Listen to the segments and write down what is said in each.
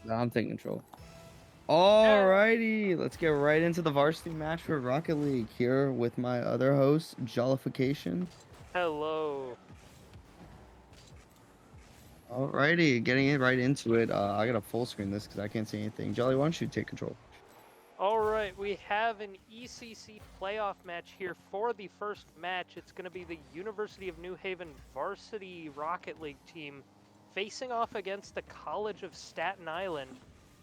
I'm taking control. Alrighty, let's get right into the varsity match for Rocket League here with my other host, Jollification. Hello. Alrighty, getting it right into it. I gotta full screen this because I can't see anything. Jolly, why don't you take control? All right, we have an ECC playoff match here for the first match. It's going to be the University of New Haven varsity Rocket League team facing off against the College of Staten Island.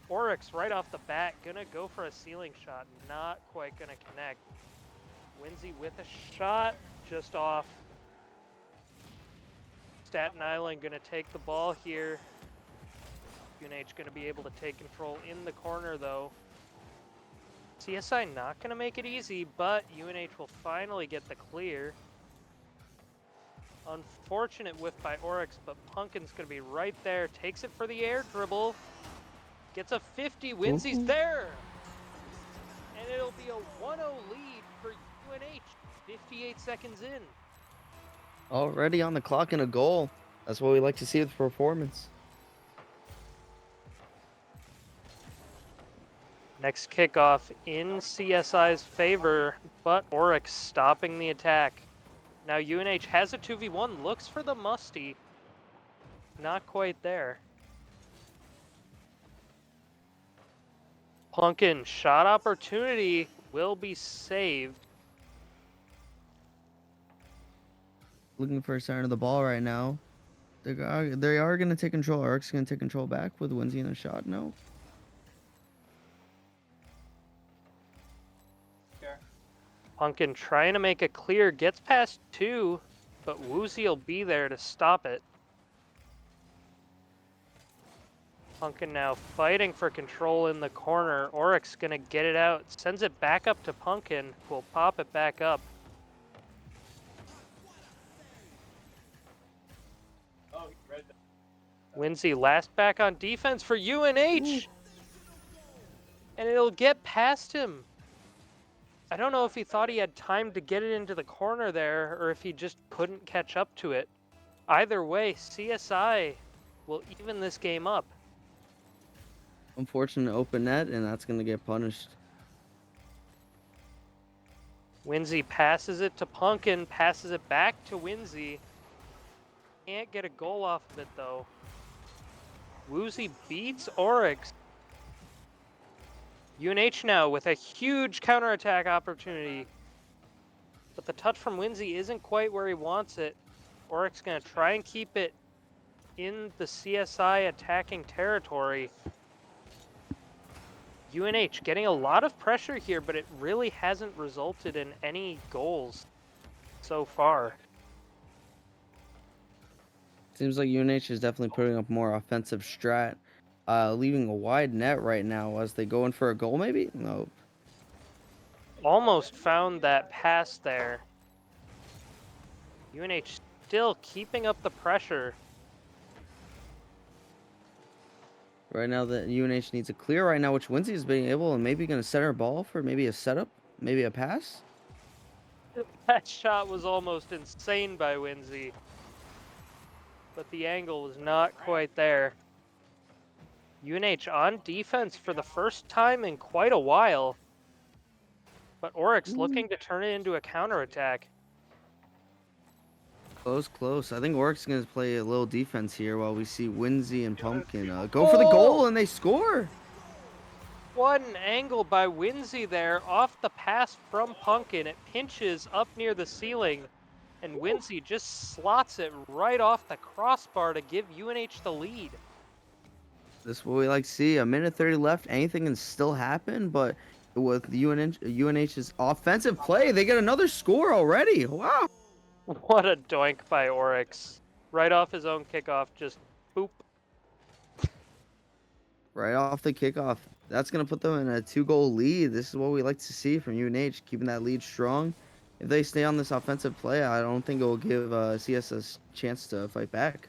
Oryx right off the bat, gonna go for a ceiling shot, not quite gonna connect. Winsy with a shot, just off. Staten Island gonna take the ball here. UNH gonna be able to take control in the corner though. CSI not going to make it easy, but UNH will finally get the clear. Unfortunate whiff by Oryx, but Punkin's going to be right there. Takes it for the air dribble. Gets a 50. Winsy's there. And it'll be a 1-0 lead for UNH. 58 seconds in. Already on the clock and a goal. That's what we like to see with performance. Next kickoff in CSI's favor, but Oryx stopping the attack. Now UNH has a 2v1, looks for the musty. Not quite there. Punkin shot opportunity will be saved. Looking for a center of the ball right now. They are going to take control. Arc's going to take control back with Winsy in a shot. No. Punkin trying to make a clear, gets past two, but Woozy will be there to stop it. Punkin now fighting for control in the corner. Oryx gonna get it out, sends it back up to Punkin, who will pop it back up. Winsy last back on defense for UNH! And it'll get past him. I don't know if he thought he had time to get it into the corner there, or if he just couldn't catch up to it. Either way, CSI will even this game up. Unfortunate open net, and that's going to get punished. Winsy passes it to Punkin, passes it back to Winsy. Can't get a goal off of it though. Woozy beats Oryx. UNH now with a huge counterattack opportunity. But the touch from Winsy isn't quite where he wants it. Oryx gonna try and keep it in the CSI attacking territory. UNH getting a lot of pressure here, but it really hasn't resulted in any goals so far. Seems like UNH is definitely putting up more offensive strat, leaving a wide net right now as they go in for a goal. Maybe no. Almost found that pass there. UNH still keeping up the pressure. Right now, the UNH needs a clear right now, which Winsy is being able and maybe going to center ball for maybe a setup, maybe a pass. That shot was almost insane by Winsy. But the angle was not quite there. UNH on defense for the first time in quite a while. But Oryx looking to turn it into a counterattack. Close, close. I think Oryx is going to play a little defense here while we see Winsy and Pumpkin go for the goal and they score. What an angle by Winsy there off the pass from Punkin. It pinches up near the ceiling. And Winsy just slots it right off the crossbar to give UNH the lead. This is what we like to see. A minute 30 left. Anything can still happen, but with UNH's offensive play, they get another score already. Wow. What a doink by Oryx. Right off his own kickoff, just boop. Right off the kickoff. That's going to put them in a 2-goal lead. This is what we like to see from UNH, keeping that lead strong. If they stay on this offensive play, I don't think it will give CS a chance to fight back.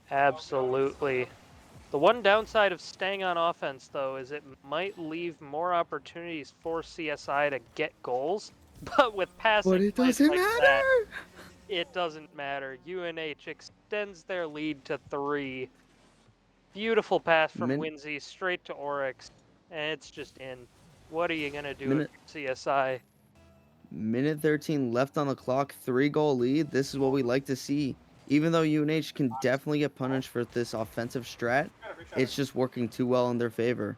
Absolutely. The one downside of staying on offense, though, is it might leave more opportunities for CSI to get goals. But with passing But it plays doesn't like matter. that, it doesn't matter. UNH extends their lead to 3. Beautiful pass from Min Winsy straight to Oryx, and it's just in. What are you gonna do if minute you're CSI? minute 13 left on the clock, 3-goal lead. This is what we like to see. Even though UNH can definitely get punished for this offensive strat, it's just working too well in their favor.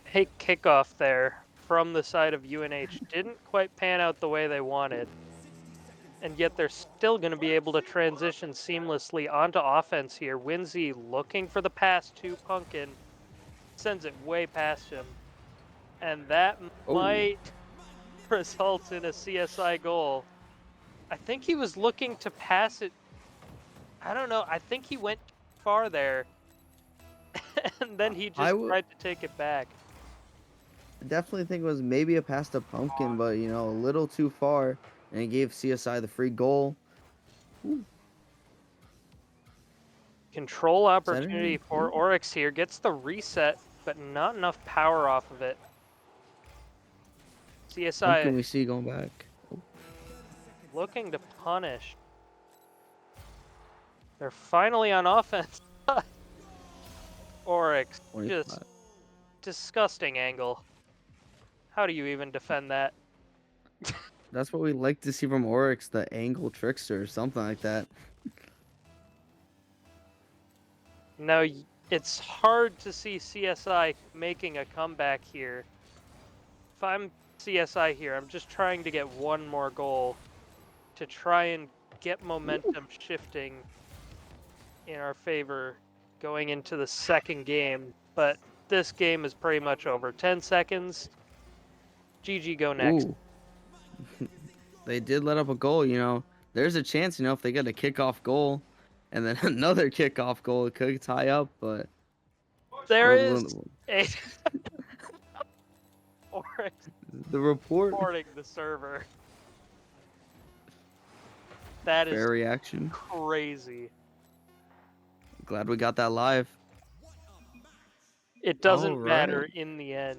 Hey, kickoff there from the side of UNH didn't quite pan out the way they wanted, and yet they're still going to be able to transition seamlessly onto offense here. Winsy looking for the pass to Pumpkin, sends it way past him, and that Oh, might result in a CSI goal. I think he was looking to pass it. I don't know. I think he went too far there, and then he I just would tried to take it back. definitely think it was maybe a pass to Pumpkin, but a little too far, and it gave CSI the free goal. Ooh, Control center. opportunity for Ooh, Oryx here. Gets the reset, but not enough power off of it. CSI Pumpkin we see going back. Oh, looking to punish. They're finally on offense. Oryx, just 25. disgusting angle. How do you even defend that? That's what we like to see from Oryx, the angle trickster or something like that. Now, it's hard to see CSI making a comeback here. If I'm CSI here, I'm just trying to get one more goal to try and get Ooh, momentum shifting in our favor going into the second game. But this game is pretty much over. 10 seconds. GG, go next. ooh. They did let up a goal. There's a chance, if they get a kickoff goal and then another kickoff goal, it could tie up, but There well, is a Oryx the report, boarding the server. That is fair reaction. crazy. Glad we got that live. It All doesn't right. matter in the end.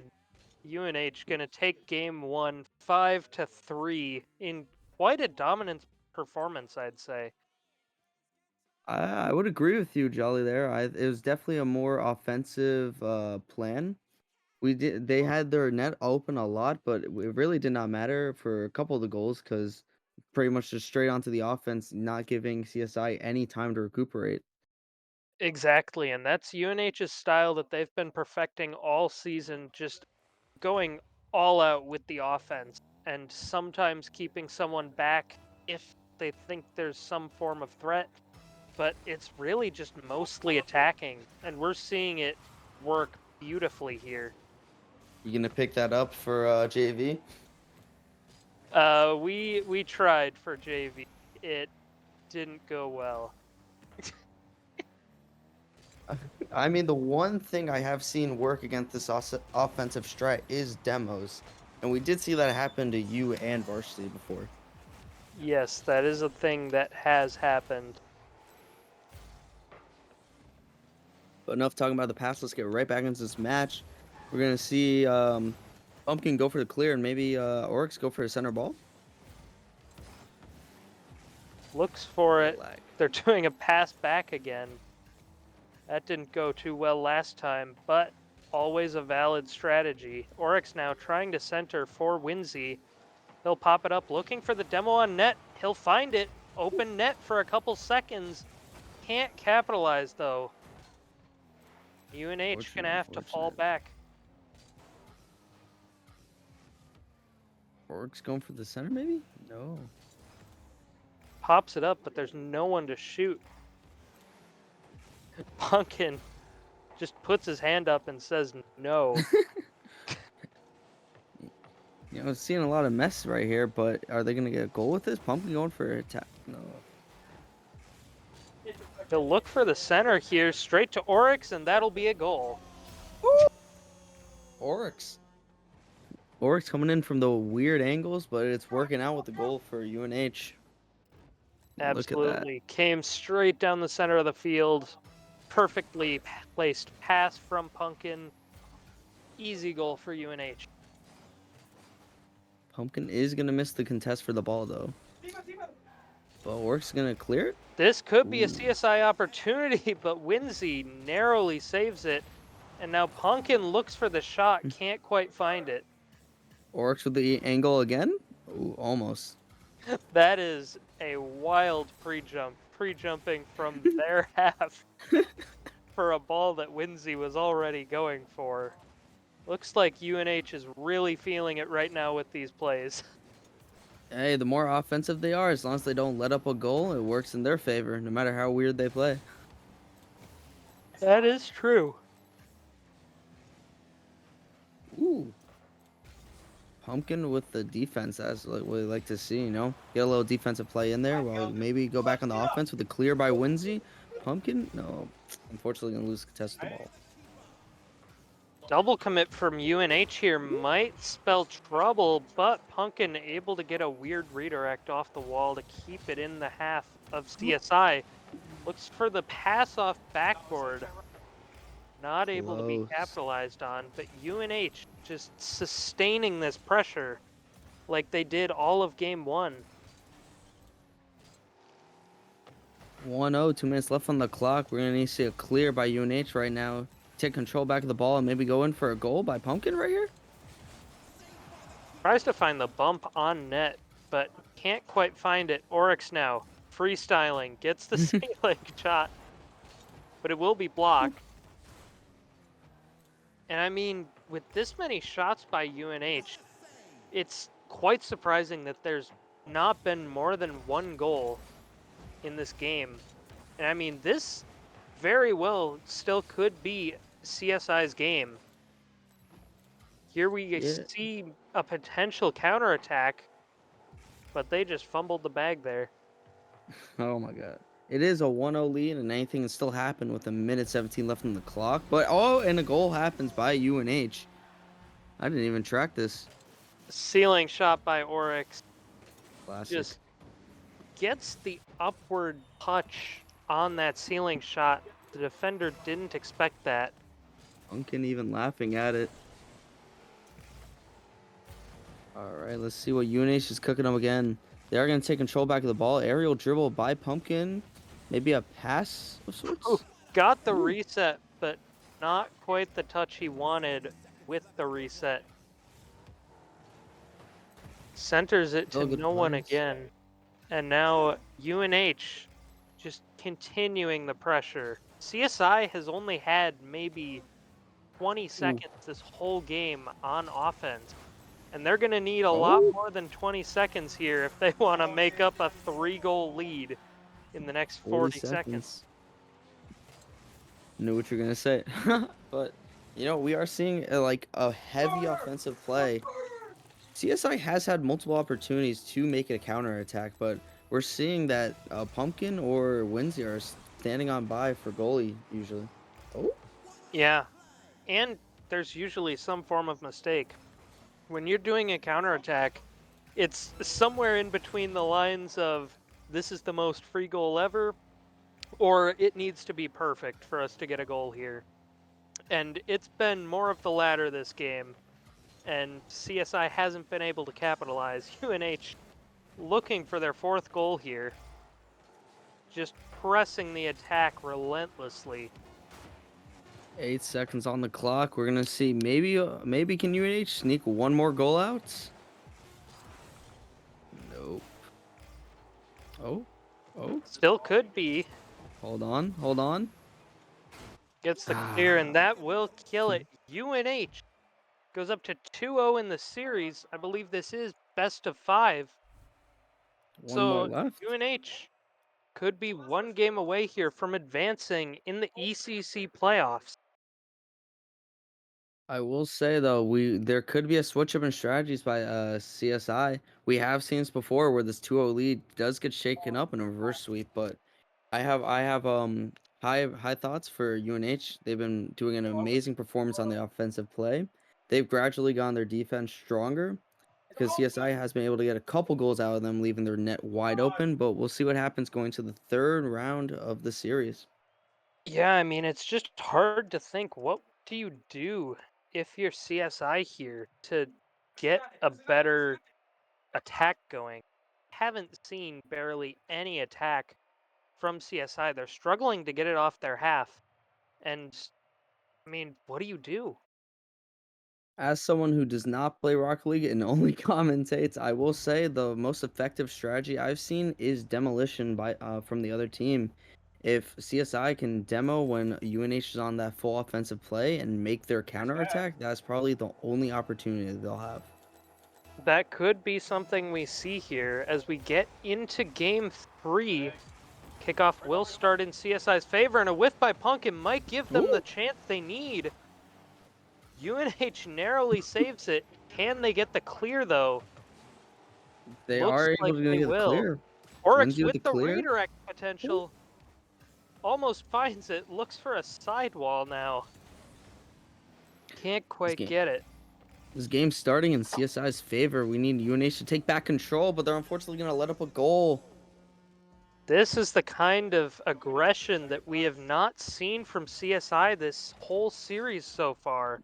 UNH gonna take game one 5-3 in quite a dominant performance, I'd say. I would agree with you, Jolly. There, it was definitely a more offensive plan. They had their net open a lot, but it really did not matter for a couple of the goals because pretty much just straight onto the offense, not giving CSI any time to recuperate. Exactly, and that's UNH's style that they've been perfecting all season, just going all out with the offense and sometimes keeping someone back if they think there's some form of threat, but it's really just mostly attacking, and we're seeing it work beautifully here. You gonna pick that up for JV? We tried for JV. It didn't go well. I mean, the one thing I have seen work against this offensive strat is demos, and we did see that happen to you and Varsity before. Yes, that is a thing that has happened. But enough talking about the past. Let's get right back into this match. We're gonna see Pumpkin go for the clear, and maybe Oryx go for a center ball. Looks for Little it. lag. They're doing a pass back again. That didn't go too well last time, but always a valid strategy. Oryx now trying to center for Winsy. He'll pop it up looking for the demo on net. He'll find it. Open net for a couple seconds. Can't capitalize though. UNH gonna Fortunate, have to fall unfortunate. back. Oryx going for the center, maybe? No. Pops it up, but there's no one to shoot. Pumpkin just puts his hand up and says no. Seeing a lot of mess right here, but are they gonna get a goal with this? Pumpkin going for attack? No. He'll look for the center here, straight to Oryx, and that'll be a goal. Oryx. Oryx coming in from the weird angles, but it's working out with the goal for UNH. Look at that. Absolutely. Came straight down the center of the field. Perfectly placed pass from Pumpkin. Easy goal for UNH. Pumpkin is gonna miss the contest for the ball though. But Orc's gonna clear it. This could be a Ooh. CSI opportunity, but Winsy narrowly saves it. And now Pumpkin looks for the shot, can't quite find it. Orcs with the angle again. Ooh, almost. That is a wild pre-jumping from their half for a ball that Winsy was already going for. Looks like UNH is really feeling it right now with these plays. Hey, the more offensive they are, as long as they don't let up a goal, it works in their favor, no matter how weird they play. That is true. Ooh. Pumpkin with the defense. That's like what we like to see, you know? Get a little defensive play in there while maybe go back on the offense with a clear by Winsy. Pumpkin, no, unfortunately gonna lose contest the ball. Double commit from UNH here might spell trouble, but Pumpkin able to get a weird redirect off the wall to keep it in the half of CSI. Looks for the pass off backboard. Not able to be Close. capitalized on, but UNH just sustaining this pressure like they did all of game one. 1-0, 2 minutes left on the clock. We're gonna need to see a clear by UNH right now. Take control back of the ball and maybe go in for a goal by Pumpkin right here. Tries to find the bump on net, but can't quite find it. Oryx now freestyling, gets the sailing shot, but it will be blocked. And I mean, with this many shots by UNH, it's quite surprising that there's not been more than one goal in this game. And I mean, this very well still could be CSI's game. Here we Yeah. see a potential counterattack, but they just fumbled the bag there. Oh my god. It is a 1-0 lead and anything can still happen with a minute 17 left on the clock. But oh, and a goal happens by UNH. I didn't even track this. Ceiling shot by Oryx Classic. just gets the upward touch on that ceiling shot. The defender didn't expect that. Pumpkin even laughing at it. All right, let's see what UNH is cooking up again. They are going to take control back of the ball. Aerial dribble by Pumpkin. Maybe a pass of Ooh, sorts. got the Ooh, reset, but not quite the touch he wanted with the reset. Centers it to still good no one plays. again. And now UNH just continuing the pressure. CSI has only had maybe 20 Ooh. seconds this whole game on offense. And they're going to need a lot Oh, more than 20 seconds here if they want to make up a 3-goal lead in the next 40 40 seconds. seconds. Knew what you're going to say. But, you know, we are seeing like a heavy offensive play. CSI has had multiple opportunities to make it a counterattack, but we're seeing that Pumpkin or Winsy are standing on by for goalie usually. Oh, Yeah, and there's usually some form of mistake. When you're doing a counterattack, it's somewhere in between the lines of this is the most free goal ever, or it needs to be perfect for us to get a goal here. And it's been more of the latter this game, and CSI hasn't been able to capitalize. UNH looking for their fourth goal here, just pressing the attack relentlessly. 8 seconds on the clock. We're gonna see maybe can UNH sneak one more goal out? Nope. Oh, oh. Still could be. Hold on, hold on. Gets the clear, and Ah, that will kill it. UNH goes up to 2-0 in the series. I believe this is best of 5. one more So left. UNH could be one game away here from advancing in the ECC playoffs. I will say though, there could be a switch up in strategies by CSI. We have seen this before where this 2-0 lead does get shaken up in a reverse sweep, but I have high thoughts for UNH. They've been doing an amazing performance on the offensive play. They've gradually gotten their defense stronger because CSI has been able to get a couple goals out of them, leaving their net wide open. But we'll see what happens going to the third round of the series. Yeah, I mean, it's just hard to think what do you do if you're CSI here to get a better attack going. haven't seen barely any attack from CSI. They're struggling to get it off their half. And I mean, what do you do? As someone who does not play Rocket League and only commentates, I will say the most effective strategy I've seen is demolition by from the other team. If CSI can demo when UNH is on that full offensive play and make their counterattack, that's probably the only opportunity they'll have. That could be something we see here as we get into game 3. Kickoff will start in CSI's favor, and a whiff by Pumpkin might give them the Ooh. chance they need. UNH narrowly saves it. Can they get the clear, though? They Looks are like able to they get the will. clear. Oryx Winsy with with the the clear. redirect Ooh. potential. Almost finds it. Looks for a sidewall now. Can't This quite game, get it. this game's starting in CSI's favor. We need UNH to take back control, but they're unfortunately going to let up a goal. This is the kind of aggression that we have not seen from CSI this whole series so far.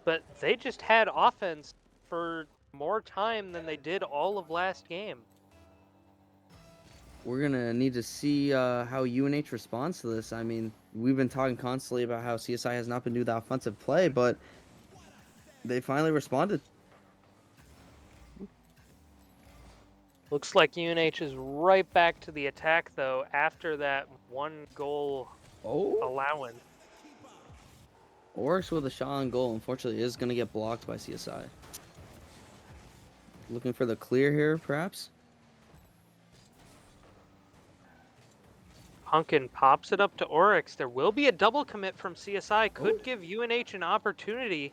But they just had offense for more time than they did all of last game. We're gonna need to see how UNH responds to this. I mean, we've been talking constantly about how CSI has not been doing the offensive play, but they finally responded. Looks like UNH is right back to the attack, though, after that 1 goal Oh, allowance. Oryx with a shot on goal, unfortunately, is gonna get blocked by CSI. Looking for the clear here, perhaps. Pumpkin pops it up to Oryx. There will be a double commit from CSI. Oh, Could give UNH an opportunity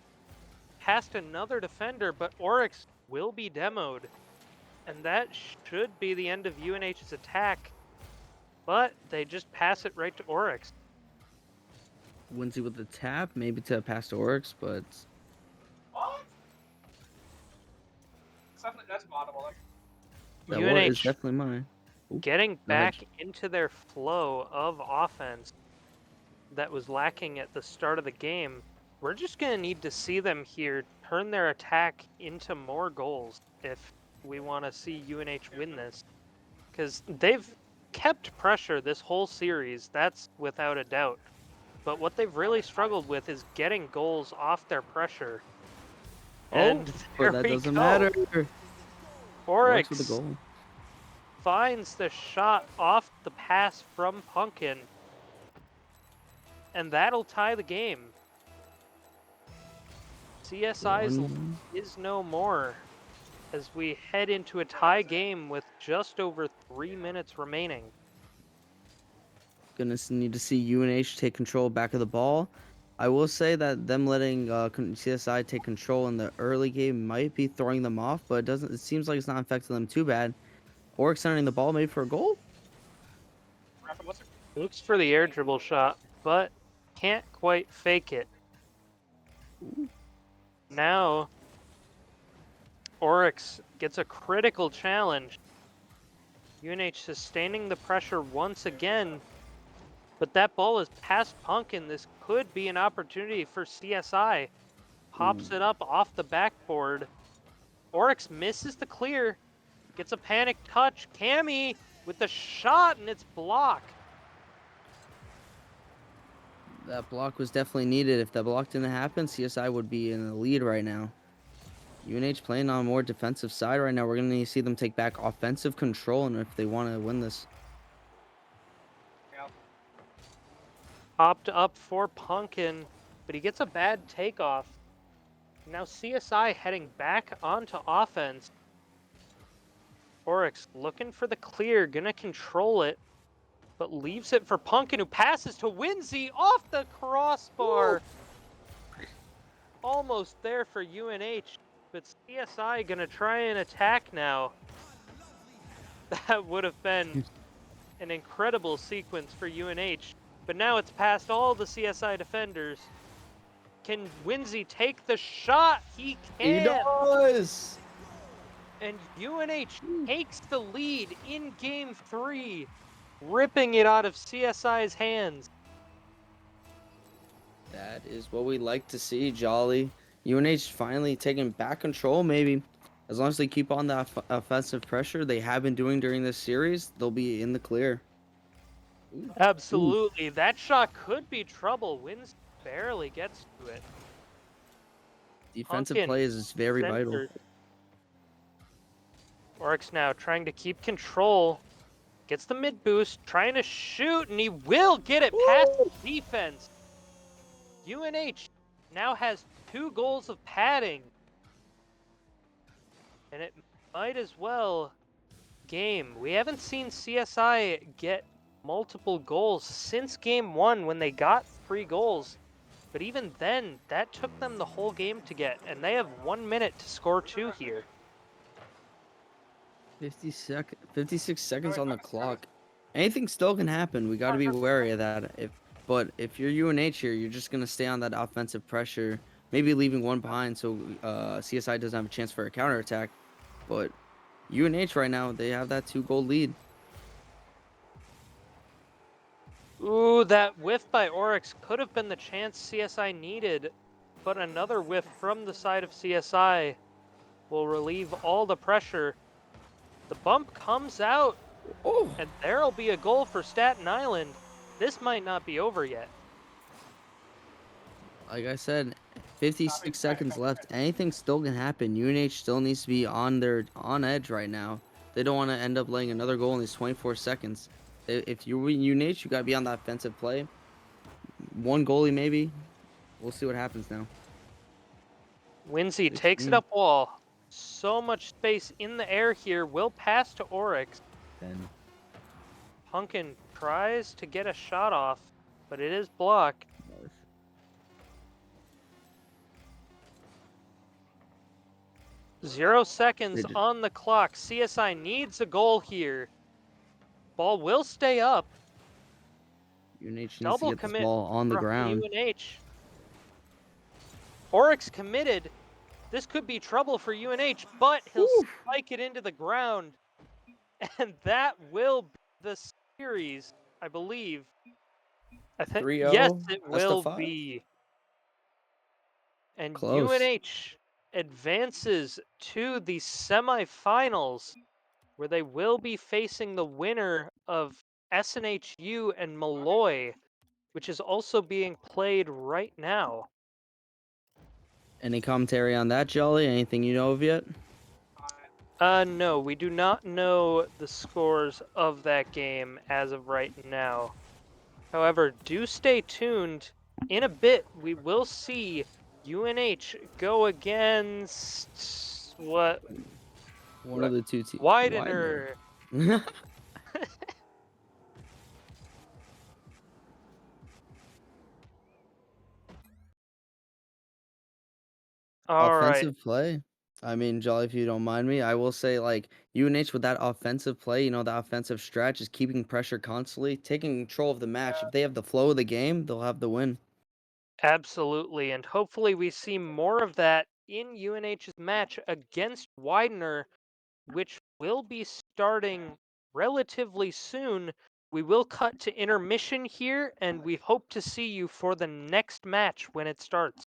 past another defender, but Oryx will be demoed. And that should be the end of UNH's attack. But they just pass it right to Oryx. Winsy with the tap, maybe to pass to Oryx, but that what is UNH definitely mine. Ooh, getting go ahead. back into their flow of offense that was lacking at the start of the game. We're just going to need to see them here turn their attack into more goals if we want to see UNH win this. Because they've kept pressure this whole series, that's without a doubt. But what they've really struggled with is getting goals off their pressure. Oh, And but there that we doesn't go. matter. Oryx with the Oryx goal. finds the shot off the pass from Pumpkin. And that'll tie the game. CSI's lead 1-1. is no more as we head into a tie game with just over 3 minutes remaining. Gonna need to see UNH take control back of the ball. I will say that them letting CSI take control in the early game might be throwing them off, but it doesn't. It seems like it's not affecting them too bad. Oryx centering the ball, maybe for a goal. Looks for the air dribble shot, but can't quite fake it. Now, Oryx gets a critical challenge. UNH sustaining the pressure once again, but that ball is past Pumpkin. This could be an opportunity for CSI. Pops Ooh, it up off the backboard. Oryx misses the clear, gets a panic touch. Cammy with the shot, and it's blocked. that block was definitely needed. If that block didn't happen, CSI would be in the lead right now. UNH playing on a more defensive side right now. We're gonna need to see them take back offensive control, and if they want to win this. Popped up for Pumpkin, but he gets a bad takeoff. Now CSI heading back onto offense. Oryx looking for the clear, gonna control it, but leaves it for Pumpkin, who passes to Winsy off the crossbar. Almost there for UNH, but CSI gonna try and attack now. That would have been an incredible sequence for UNH, but now it's past all the CSI defenders. Can Winsy take the shot? He He can! does. And UNH takes the lead in game 3, ripping it out of CSI's hands. That is what we like to see, Jolly. UNH finally taking back control, maybe. As long as they keep on that offensive pressure they have been doing during this series, they'll be in the clear. Ooh. Ooh. Absolutely. That shot could be trouble. Wins barely gets to it. Defensive Punkin play is very vital. centered. Oryx now trying to keep control. Gets the mid boost, trying to shoot, and he will get it past Woo! the defense. UNH now has 2 goals of padding, and it might as well game. We haven't seen CSI get multiple goals since game 1 when they got 3 goals. But even then, that took them the whole game to get, and they have 1 minute to score 2 here. 56 seconds on the clock. Anything still can happen. We got to be wary of that. If you're UNH here, you're just gonna stay on that offensive pressure, maybe leaving one behind so CSI doesn't have a chance for a counterattack. But UNH right now, they have that 2-goal lead. Ooh, that whiff by Oryx could have been the chance CSI needed, but another whiff from the side of CSI will relieve all the pressure. The bump comes out, Oh, and there'll be a goal for Staten Island. This might not be over yet. like I said, 56 seconds left. Anything still can happen. UNH still needs to be on edge right now. They don't want to end up letting another goal in these 24 seconds. If you're UNH, you got to be on that offensive play. One goalie maybe. We'll see what happens now. Winsy takes it 16, up wall. So much space in the air here. Will pass to Oryx. 10. Punkin tries to get a shot off, but it is blocked. 0 seconds They on the clock. CSI needs a goal here. Ball will stay up. UNH needs to Double get this commit ball on the from ground. UNH. Oryx committed. This could be trouble for UNH, but he'll Whew. spike it into the ground. And that will be the series, I believe. I think, yes, 3-0. it Best of will 5. be. And Close. UNH advances to the semifinals, where they will be facing the winner of SNHU and Malloy, which is also being played right now. Any commentary on that, Jolly? Anything you know of yet? No, we do not know the scores of that game as of right now. However, do stay tuned. In a bit, we will see UNH go against what? One of the two teams. Widener. Widener. All right. Offensive play. I mean, Jolly, if you don't mind me, I will say like UNH with that offensive play, the offensive stretch is keeping pressure constantly, taking control of the match. If they have the flow of the game, they'll have the win. Absolutely. And hopefully we see more of that in UNH's match against Widener, which will be starting relatively soon. We will cut to intermission here, and we hope to see you for the next match when it starts.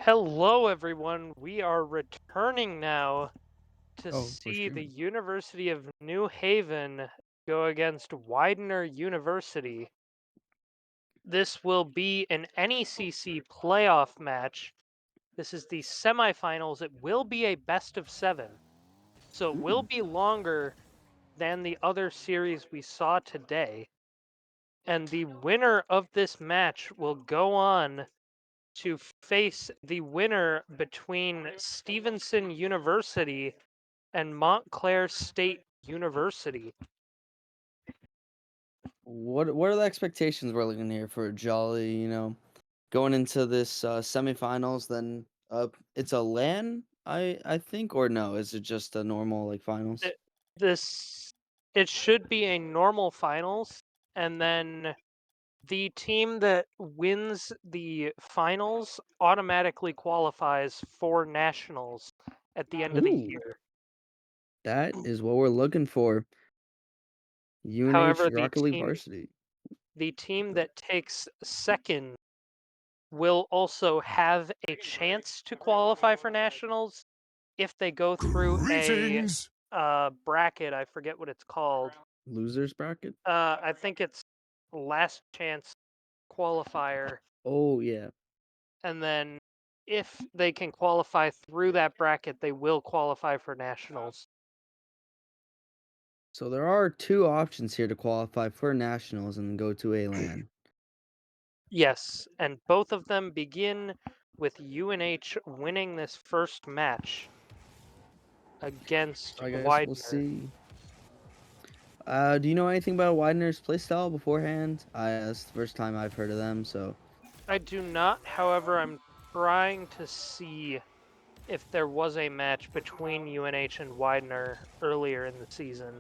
Hello, everyone. We are returning now to Oh, we're see the streaming. University of New Haven go against Widener University. This will be an NECC playoff match. This is the semifinals. It will be a best of 7, so it will Ooh. be longer than the other series we saw today. And the winner of this match will go on to face the winner between Stevenson University and Montclair State University. What are the expectations we're looking here for Jolly? Going into this semifinals, then it's a LAN, I think, or no? Is it just a normal like finals? Th- This it should be a normal finals, and then the team that wins the finals automatically qualifies for nationals at the end of the Ooh, year. that is what we're looking for. UNH However, Rocket League Varsity. the team that takes second will also have a chance to qualify for nationals if they go through a Greetings! bracket. I forget what it's called. Losers bracket. I think it's last chance qualifier, Oh yeah. and then if they can qualify through that bracket, they will qualify for nationals. So there are two options here to qualify for nationals and go to a LAN. Yes, and both of them begin with UNH winning this first match against I guess we'll Widener. see. Do you know anything about Widener's playstyle beforehand? That's the first time I've heard of them, so I do not, however, I'm trying to see if there was a match between UNH and Widener earlier in the season.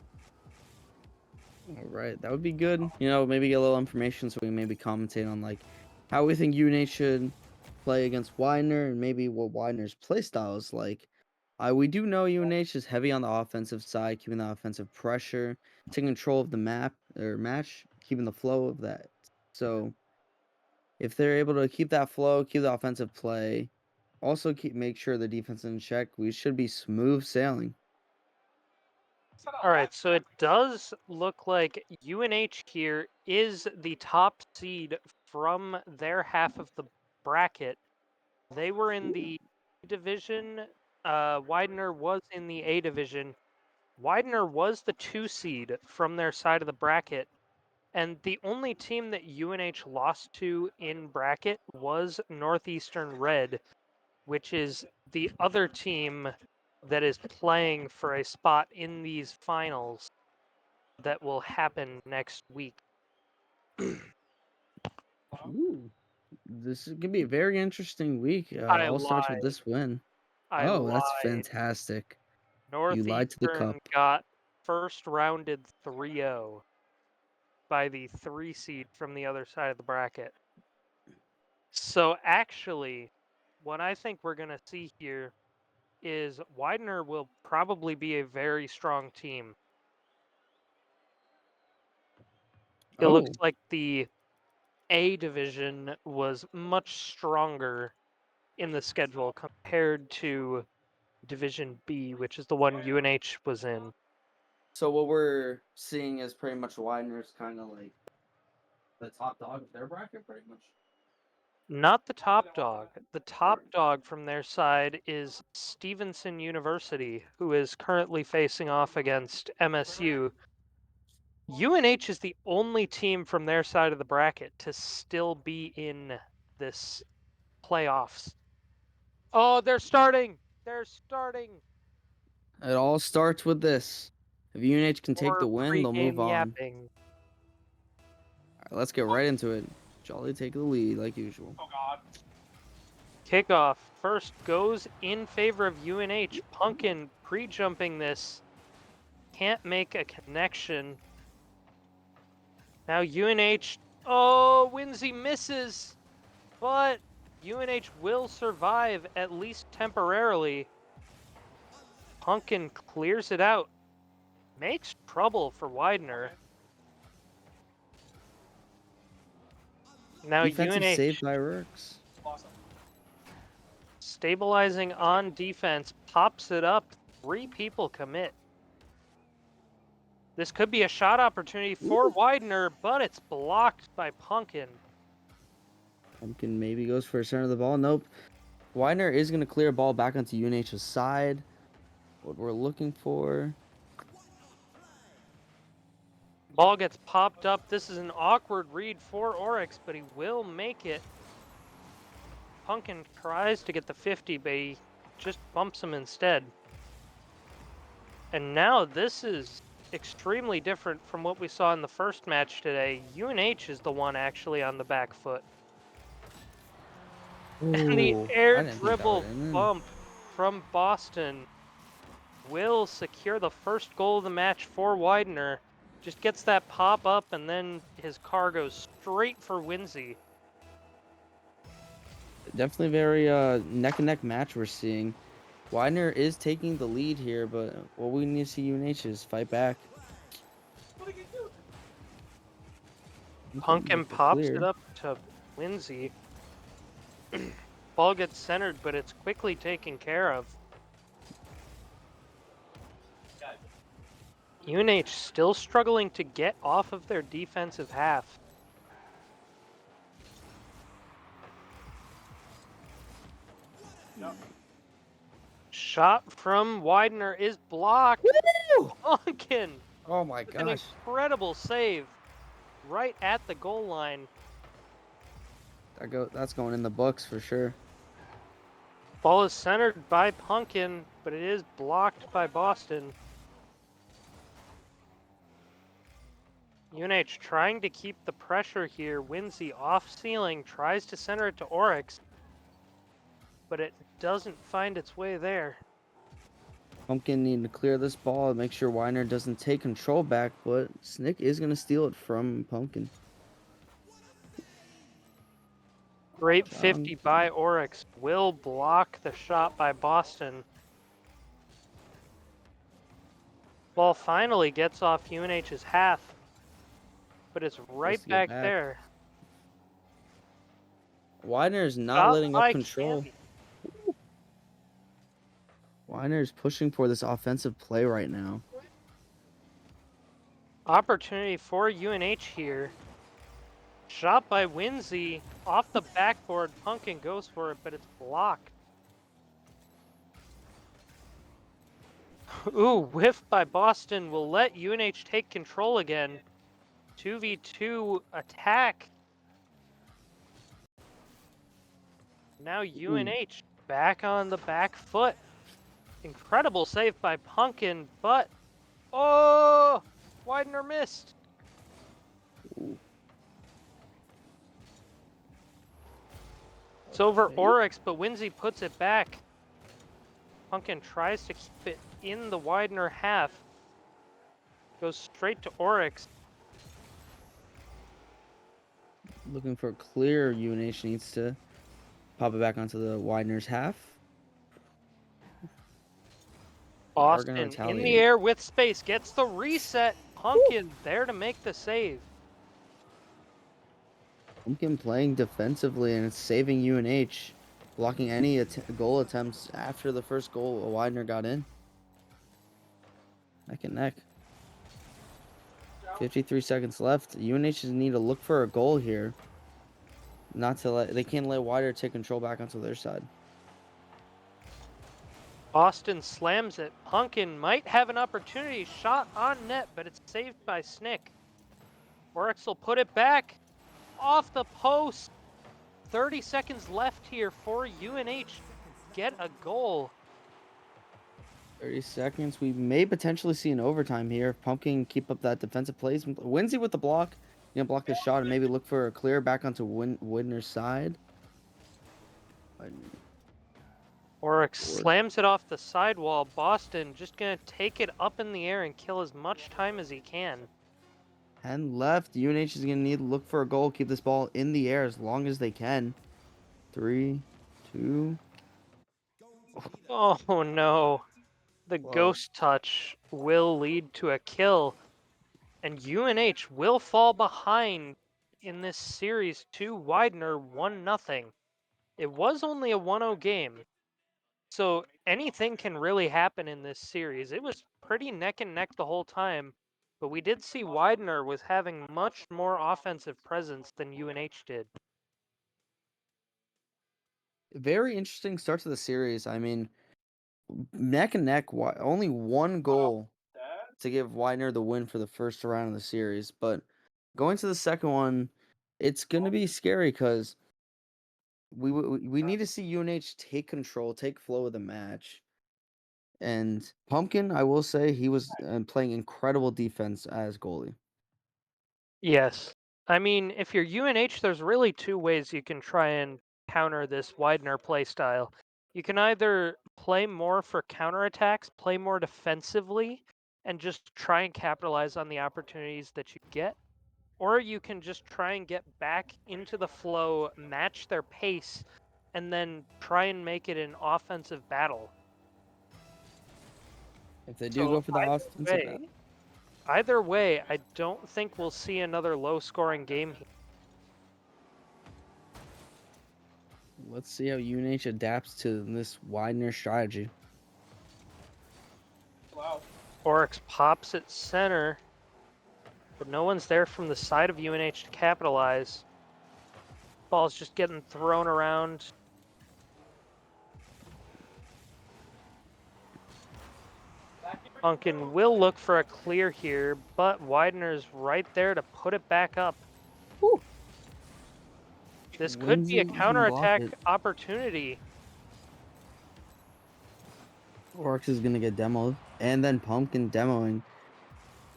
all right, that would be good. Maybe get a little information so we can maybe commentate on like how we think UNH should play against Widener and maybe what Widener's playstyle is like. We do know UNH is heavy on the offensive side, keeping the offensive pressure, taking control of the map or match, keeping the flow of that. So if they're able to keep that flow, keep the offensive play, also make sure the defense in check, we should be smooth sailing. All right, so it does look like UNH here is the top seed from their half of the bracket. They were in Ooh. the division. Widener was in the A division. Widener was the 2 seed from their side of the bracket. And the only team that UNH lost to in bracket was Northeastern Red, which is the other team that is playing for a spot in these finals that will happen next week. Ooh. This is gonna be a very interesting week. I All starts with lied. this win. I Oh, that's lied. fantastic. You lied to the Northeastern cup. got first rounded 3-0 by the 3 seed from the other side of the bracket. So actually, what I think we're going to see here is Widener will probably be a very strong team. It looks Oh, like the A division was much stronger in the schedule compared to Division B, which is the one UNH was in. so what we're seeing is pretty much Widener's kind of like the top dog of their bracket, pretty much. Not the top dog. The top Or dog from their side is Stevenson University, who is currently facing off against MSU. UNH is the only team from their side of the bracket to still be in this playoffs. Oh, they're starting. They're starting. it all starts with this. If UNH can take the Or win, they'll move pregame on. yapping. All right, let's get right into it. Jolly take the lead like usual. Kickoff first goes in favor of UNH. Pumpkin pre-jumping this. Can't make a connection. Now UNH. Oh, Winsy misses. But UNH will survive, at least temporarily. Pumpkin clears it out. Makes trouble for Widener. Now Defensive save UNH. by Rooks. stabilizing on defense, pops it up. 3 people commit. This could be a shot opportunity for Widener, but it's blocked by Punkin. Pumpkin maybe goes for a center of the ball. Nope. Widener is going to clear a ball back onto UNH's side. What we're looking for. Ball gets popped up. This is an awkward read for Oryx, but he will make it. Punkin tries to get the 50, but he just bumps him instead. And now this is extremely different from what we saw in the first match today. UNH is the one actually on the back foot. And the Ooh, air I didn't think that would dribble end. bump from Boston will secure the first goal of the match for Widener. Just gets that pop up, and then his car goes straight for Winsey. Definitely very neck and neck match we're seeing. Widener is taking the lead here, but what we need to see UNH is fight back. Punkin With the pops it clear. up to Winsey. Ball gets centered, but it's quickly taken care of. UNH still struggling to get off of their defensive half. Shot from Widener is blocked. Woo! Punkin Oh my with an gosh. incredible save right at the goal line. That's going in the books for sure. Ball is centered by Punkin, but it is blocked by Boston. UNH trying to keep the pressure here. Winsey off ceiling, tries to center it to Oryx, but it doesn't find its way there. Pumpkin need to clear this ball and make sure Widener doesn't take control back, but Snick is going to steal it from Pumpkin. Great 50 by Oryx. Will block the shot by Boston. Ball finally gets off UNH's half, but it's right To get back back. there. Widener is not Shot letting up by control. Candy. Widener is pushing for this offensive play right now. Opportunity for UNH here. Shot by Winsey off the backboard. Punkin goes for it, but it's blocked. Ooh, whiff by Boston will let UNH take control again. 2v2 attack. Now UNH back on the back foot. Incredible save by Punkin, but oh, Widener missed. Ooh. It's over Oryx, but Winsey puts it back. Punkin tries to keep it in the Widener half. Goes straight to Oryx. Looking for a clear. UNH needs to pop it back onto the Widener's half. Boston in the air with space. Gets the reset. Punkin there to make the save. Pumpkin playing defensively and it's saving UNH. Blocking any goal attempts after the first goal Widener got in. Neck and neck. 53 seconds left. UNH need to look for a goal here. They can't let Widener take control back onto their side. Boston slams it. Punkin might have an opportunity. Shot on net, but it's saved by Snick. Oryx will put it back. Off the post. 30 seconds left here for UNH. Get a goal. 30 seconds. We may potentially see an overtime here if Pumpkin keep up that defensive plays. Winsey with the block. You know, block the shot and maybe look for a clear back onto Widener's side. Oryx slams it off the sidewall. Boston just going to take it up in the air and kill as much time as he can. 10 left. UNH is going to need to look for a goal. Keep this ball in the air as long as they can. 3, 2. Oh no. The ghost touch will lead to a kill. And UNH will fall behind in this series to Widener 1-0. It was only a 1-0 game, so anything can really happen in this series. It was pretty neck and neck the whole time, but we did see Widener was having much more offensive presence than UNH did. Very interesting start to the series. I mean, neck and neck. Only one goal to give Widener the win for the first round of the series, but going to the second one, it's gonna be scary because we need to see UNH take control, take flow of the match. And Pumpkin, I will say, he was playing incredible defense as goalie. Yes. I mean, if you're UNH, there's really two ways you can try and counter this Widener play style. You can either play more for counterattacks, play more defensively, and just try and capitalize on the opportunities that you get. Or you can just try and get back into the flow, match their pace, and then try and make it an offensive battle. If they do So go for the offensive bat, either way, I don't think we'll see another low-scoring game here. let's see how UNH adapts to this Widener strategy. Oryx pops at center, but no one's there from the side of UNH to capitalize. Ball's just getting thrown around. Pumpkin will look for a clear here, but Widener's right there to put it back up. Whew. This could be a Lindsay can block counterattack it. opportunity. Oryx is gonna get demoed, and then Pumpkin demoing.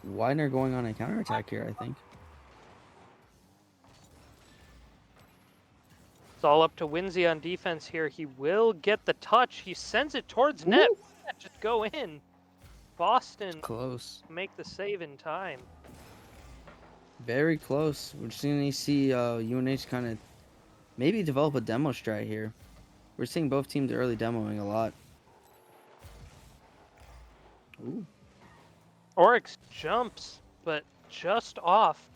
Widener going on a counterattack here, I think. It's all up to Winsy on defense here. He will get the touch. He sends it towards net. Ooh, Just go in. Boston close. make the save in time. Very close. We're just gonna see UNH kind of maybe develop a demo strat here. We're seeing both teams early demoing a lot. Ooh. Oryx jumps, but just off.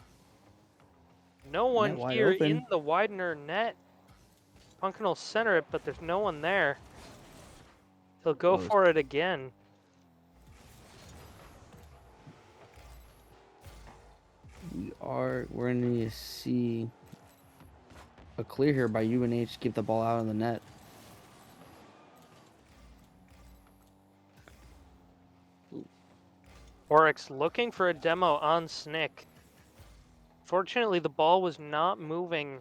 No one Net wide here in open. the Widener net. Pumpkin will center it, but there's no one there. He'll go Close. for it again. We're gonna see a clear here by UNH. Keep the ball out of the net. Oryx looking for a demo on Snick. Fortunately, the ball was not moving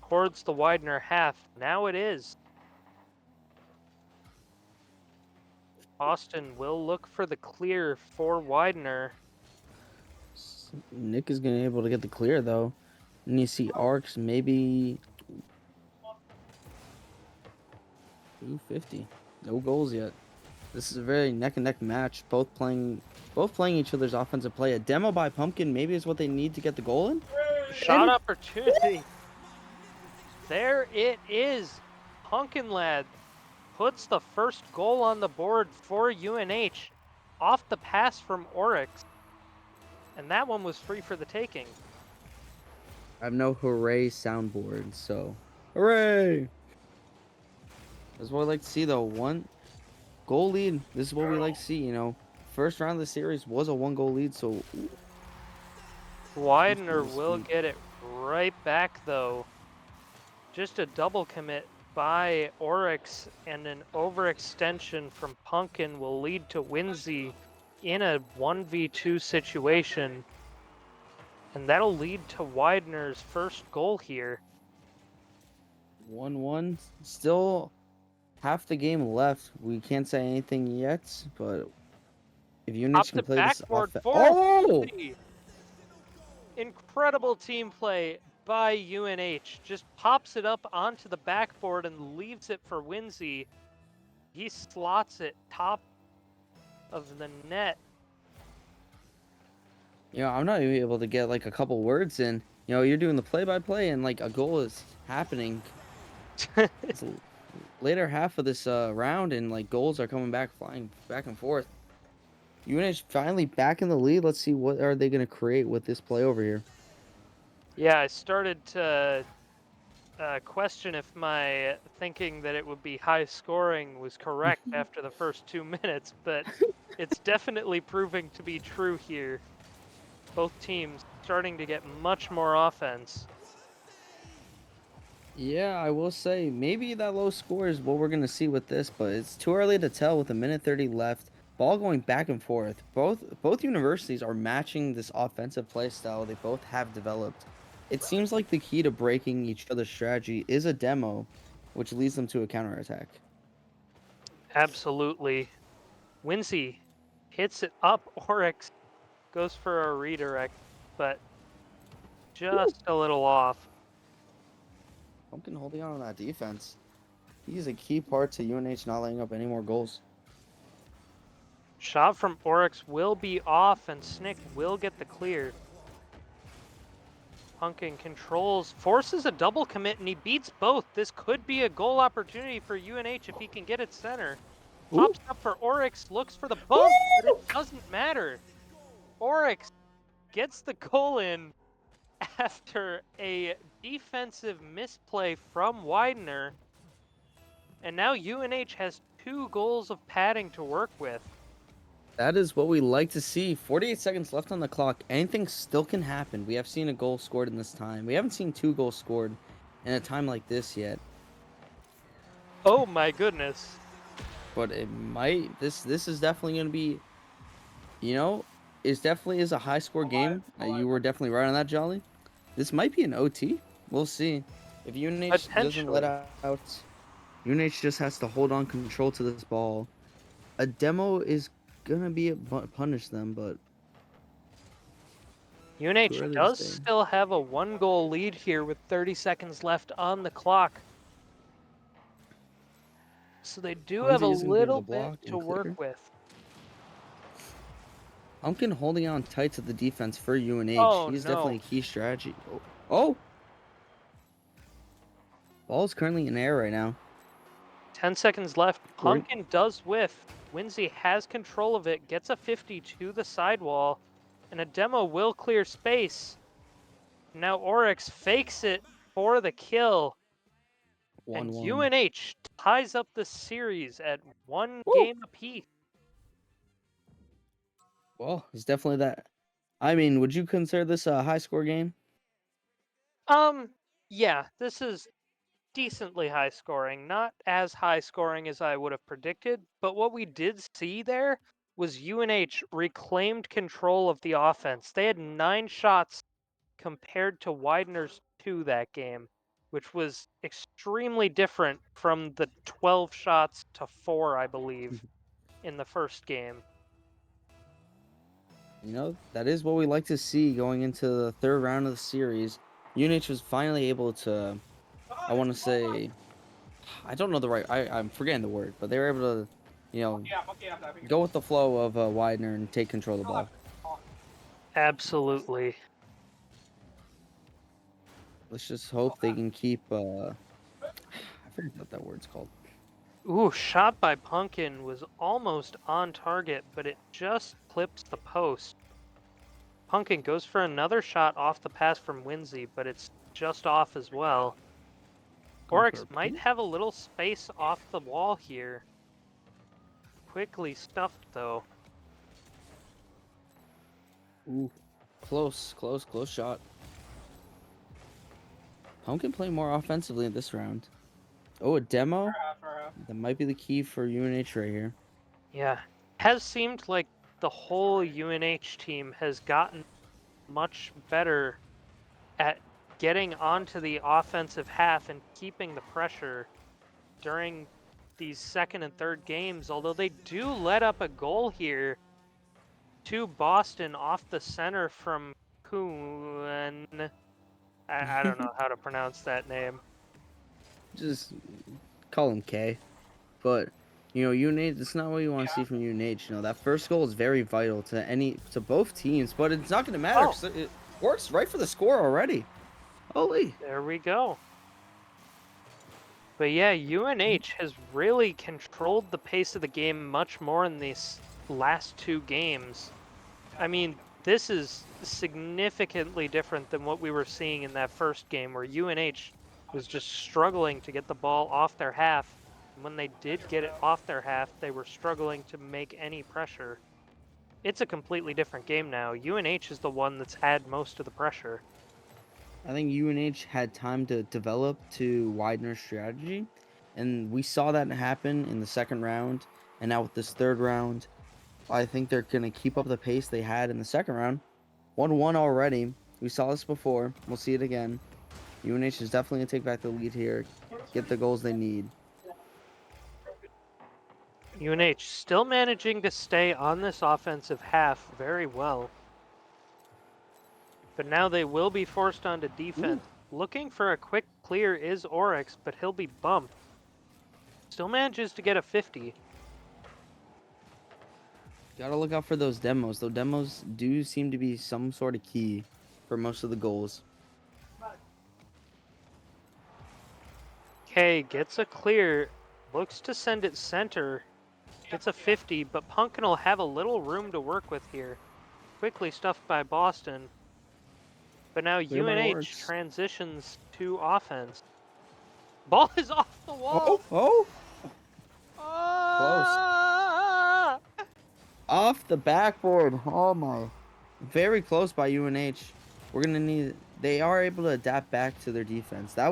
towards the Widener half. Now it is. Austin will look for the clear for Widener. Nick is gonna be able to get the clear though. And you see Arcs maybe 250. No goals yet. This is a very neck and neck match. Both playing each other's offensive play. A demo by Pumpkin maybe is what they need to get the goal in. Shot opportunity. There it is. Pumpkin Lad puts the first goal on the board for UNH off the pass from Oryx. And that one was free for the taking. I have no hooray soundboard, so hooray! That's what I like to see though. One goal lead. This is what we like to see. You know, first round of the series was a 1-goal lead, so Widener He's will sweet. get it right back though. Just a double commit by Oryx and an overextension from Pumpkin will lead to Winsy in a 1v2 situation. And that'll lead to Widener's first goal here. 1-1. Still half the game left. We can't say anything yet, but if UNH Up can the play this backboard offense, for oh, Winsy. Incredible team play by UNH. Just pops it up onto the backboard and leaves it for Winsy. He slots it top of the net. you know, I'm not even able to get like a couple words in. You know, you're doing the play-by-play, and like a goal is happening. It's later half of this round, and like goals are coming back, flying back and forth. UNH finally back in the lead. Let's see what are they going to create with this play over here. Yeah, I started to question if my thinking that it would be high scoring was correct after the first 2 minutes, but it's definitely proving to be true here. Both teams starting to get much more offense. Yeah, I will say maybe that low score is what we're gonna see with this, but it's too early to tell with a minute 30 left. Ball going back and forth. Both universities are matching this offensive play style they both have developed. It seems like the key to breaking each other's strategy is a demo, which leads them to a counterattack. Absolutely. Wincy hits it up. Oryx goes for a redirect, but Woo! just a little off. Pumpkin holding on that defense. He's a key part to UNH not letting up any more goals. Shot from Oryx will be off, and Snick will get the clear. Pumpkin controls, forces a double commit, and he beats both. This could be a goal opportunity for UNH if he can get it center. Ooh! Pops up for Oryx, looks for the bump, but it Woo! doesn't matter. Oryx gets the goal in after a defensive misplay from Widener, and now UNH has 2 goals of padding to work with. That is what we like to see. 48 seconds left on the clock. Anything still can happen. We have seen a goal scored in this time. We haven't seen 2 goals scored in a time like this yet. Oh my goodness. But it might. This is definitely going to be, you know, it definitely is a high score game. You were definitely right on that, Jolly. This might be an OT. We'll see. If UNH doesn't let Potentially. out, UNH just has to hold on control to this ball. A demo is gonna be punish them, but too UNH early to does say. still have a 1-goal lead here with 30 seconds left on the clock. So they do have a Hunzi is gonna be able little to bit block to and work clear. with. Pumpkin holding on tight to the defense for UNH. Oh He's no. definitely a key strategy. Oh! Ball is currently in air right now. 10 seconds left. We're, Pumpkin does whiff. Winsy has control of it, gets a 50 to the sidewall, and a demo will clear space. Now Oryx fakes it for the kill, and 1-1. UNH ties up the series at 1 Woo! game apiece. Well, it's definitely that. I mean, would you consider this a high score game? Um, yeah, this is decently high scoring. Not as high scoring as I would have predicted, but what we did see there was UNH reclaimed control of the offense. They had 9 shots compared to Widener's 2 that game, which was extremely different from the 12 shots to 4, I believe, in the first game. You know, that is what we like to see going into the third round of the series. UNH was finally able to, I want to say, I don't know the right, I'm forgetting the word, but they were able to, you know, go with the flow of Widener and take control of the ball. Absolutely. Let's just hope they can keep, I forget what that word's called. Ooh, shot by Pumpkin was almost on target, but it just clips the post. Pumpkin goes for another shot off the pass from Winsy, but it's just off as well. Going for Oryx a might pinch? have a little space off the wall here. Quickly stuffed, though. Ooh, close shot. Pumpkin play more offensively in this round. Oh, a demo? That might be the key for UNH right here. Yeah. Has seemed like the whole UNH team has gotten much better at getting onto the offensive half and keeping the pressure during these second and third games, although they do let up a goal here to Boston off the center from Kuhn. I don't know how to pronounce that name. Just call him K. But you know, UNH. That's not what you want to see from UNH. You know, that first goal is very vital to both teams. But it's not going to matter Oh, because it works right for the score already. Holy! there we go. But yeah, UNH has really controlled the pace of the game much more in these last 2 games. I mean, this is significantly different than what we were seeing in that first game where UNH was just struggling to get the ball off their half. And when they did get it off their half, they were struggling to make any pressure. It's a completely different game now. UNH is the one that's had most of the pressure. I think UNH had time to develop to Widener's strategy, and we saw that happen in the second round. And now with this third round, I think they're going to keep up the pace they had in the second round. 1-1 already. We saw this before. We'll see it again. UNH is definitely going to take back the lead here, get the goals they need. UNH still managing to stay on this offensive half very well. But now they will be forced onto defense. Looking for a quick clear is Oryx, but he'll be bumped. Still manages to get a 50. Gotta look out for those demos. Those demos do seem to be some sort of key for most of the goals. K gets a clear, looks to send it center, gets a 50, but Pumpkin will have a little room to work with here. Quickly stuffed by Boston. But now Clear by UNH Oryx. transitions to offense. Ball is off the wall. Oh, close. Ah! Off the backboard. Oh my. Very close by UNH. We're gonna need. They are able to adapt back to their defense. That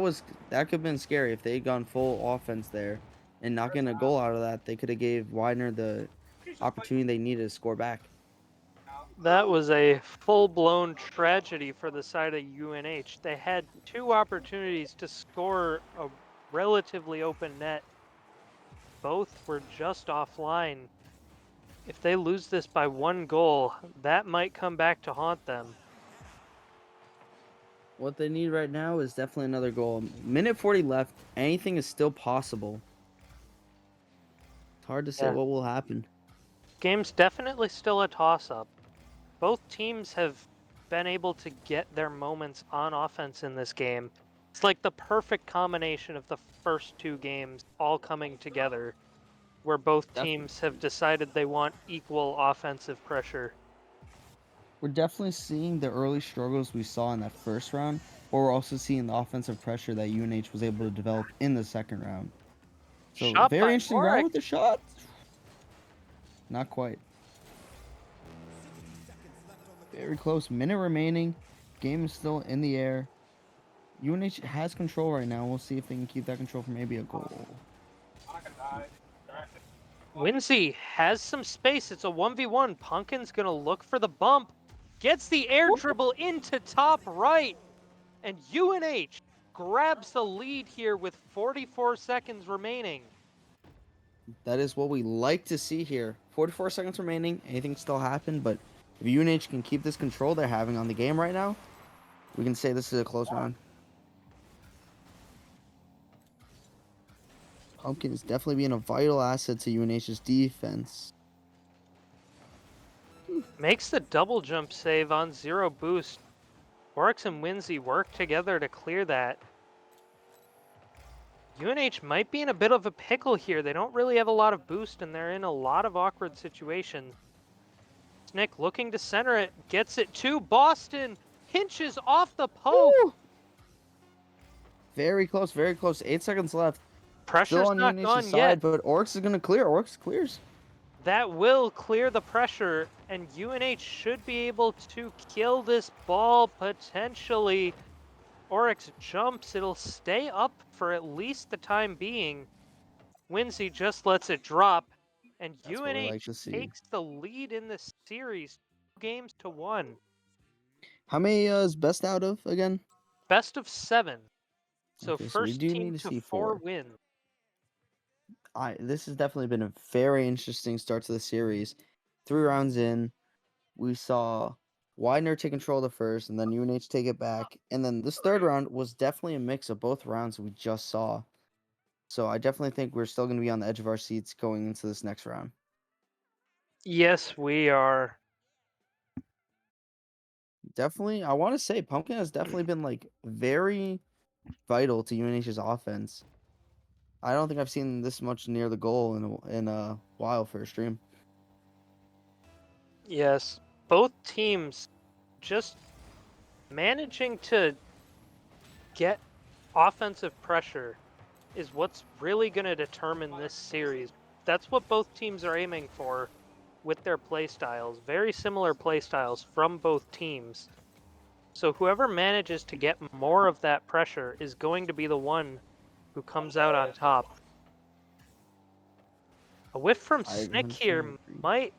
could have been scary if they had gone full offense there and not getting a goal out of that. They could have gave Widener the opportunity they needed to score back. That was a full-blown tragedy for the side of UNH. They had two opportunities to score a relatively open net. Both were just offline. If they lose this by one goal, that might come back to haunt them. What they need right now is definitely another goal. Minute 40 left. Anything is still possible. It's hard to say Yeah. what will happen. Game's definitely still a toss-up. Both teams have been able to get their moments on offense in this game. It's like the perfect combination of the first two games all coming together, where both Definitely. teams have decided they want equal offensive pressure. We're definitely seeing the early struggles we saw in that first round, but we're also seeing the offensive pressure that UNH was able to develop in the second round. So Shot very by interesting round Oryx. with the shot. Not quite. Very close. Minute remaining. Game is still in the air. UNH has control right now. We'll see if they can keep that control for maybe a goal. Winsey has some space. It's a 1v1. Pumpkin's going to look for the bump. Gets the air dribble into top right. And UNH grabs the lead here with 44 seconds remaining. That is what we like to see here. 44 seconds remaining. Anything still happen, but if UNH can keep this control they're having on the game right now, we can say this is a close round. Pumpkin is definitely being a vital asset to UNH's defense. Makes the double jump save on 0 boost. Oryx and Winsey work together to clear that. UNH might be in a bit of a pickle here. They don't really have a lot of boost and they're in a lot of awkward situations. Snick looking to center it, gets it to Boston, hinges off the poke. Woo! Very close, very close. 8 seconds left. Still Pressure's on not UNH's gone yet. side, but Oryx is going to clear. Oryx clears. That will clear the pressure, and UNH should be able to kill this ball potentially. Oryx jumps, it'll stay up for at least the time being. Winsey just lets it drop, and That's what we like UNH to see. takes the lead in this series, 2-1. How many is best out of again? Best of 7. So Okay, so we first do team need to to see 4 4. wins. This has definitely been a very interesting start to the series. 3 rounds in, we saw Widener take control of the first, and then UNH take it back. And then this third round was definitely a mix of both rounds we just saw. So I definitely think we're still going to be on the edge of our seats going into this next round. Yes, we are. Definitely, I want to say Pumpkin has definitely been like very vital to UNH's offense. I don't think I've seen this much near the goal in a while for a stream. Yes, both teams just managing to get offensive pressure is what's really going to determine this series. That's what both teams are aiming for with their play styles. Very similar play styles from both teams. So whoever manages to get more of that pressure is going to be the one who comes out on top. A whiff from I Snick 100% here agree. might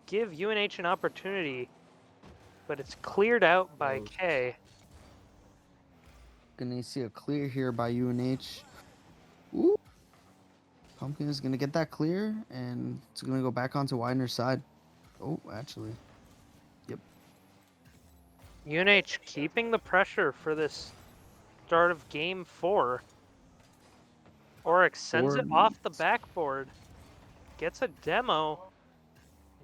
give UNH an opportunity, but it's cleared out by Close. K. Gonna see a clear here by UNH. Ooh. Pumpkin is gonna get that clear, and it's gonna go back onto Widener's side. Oh, actually. Yep. UNH keeping the pressure for this start of game 4. Oryx sends it 4 off the minutes. backboard, gets a demo,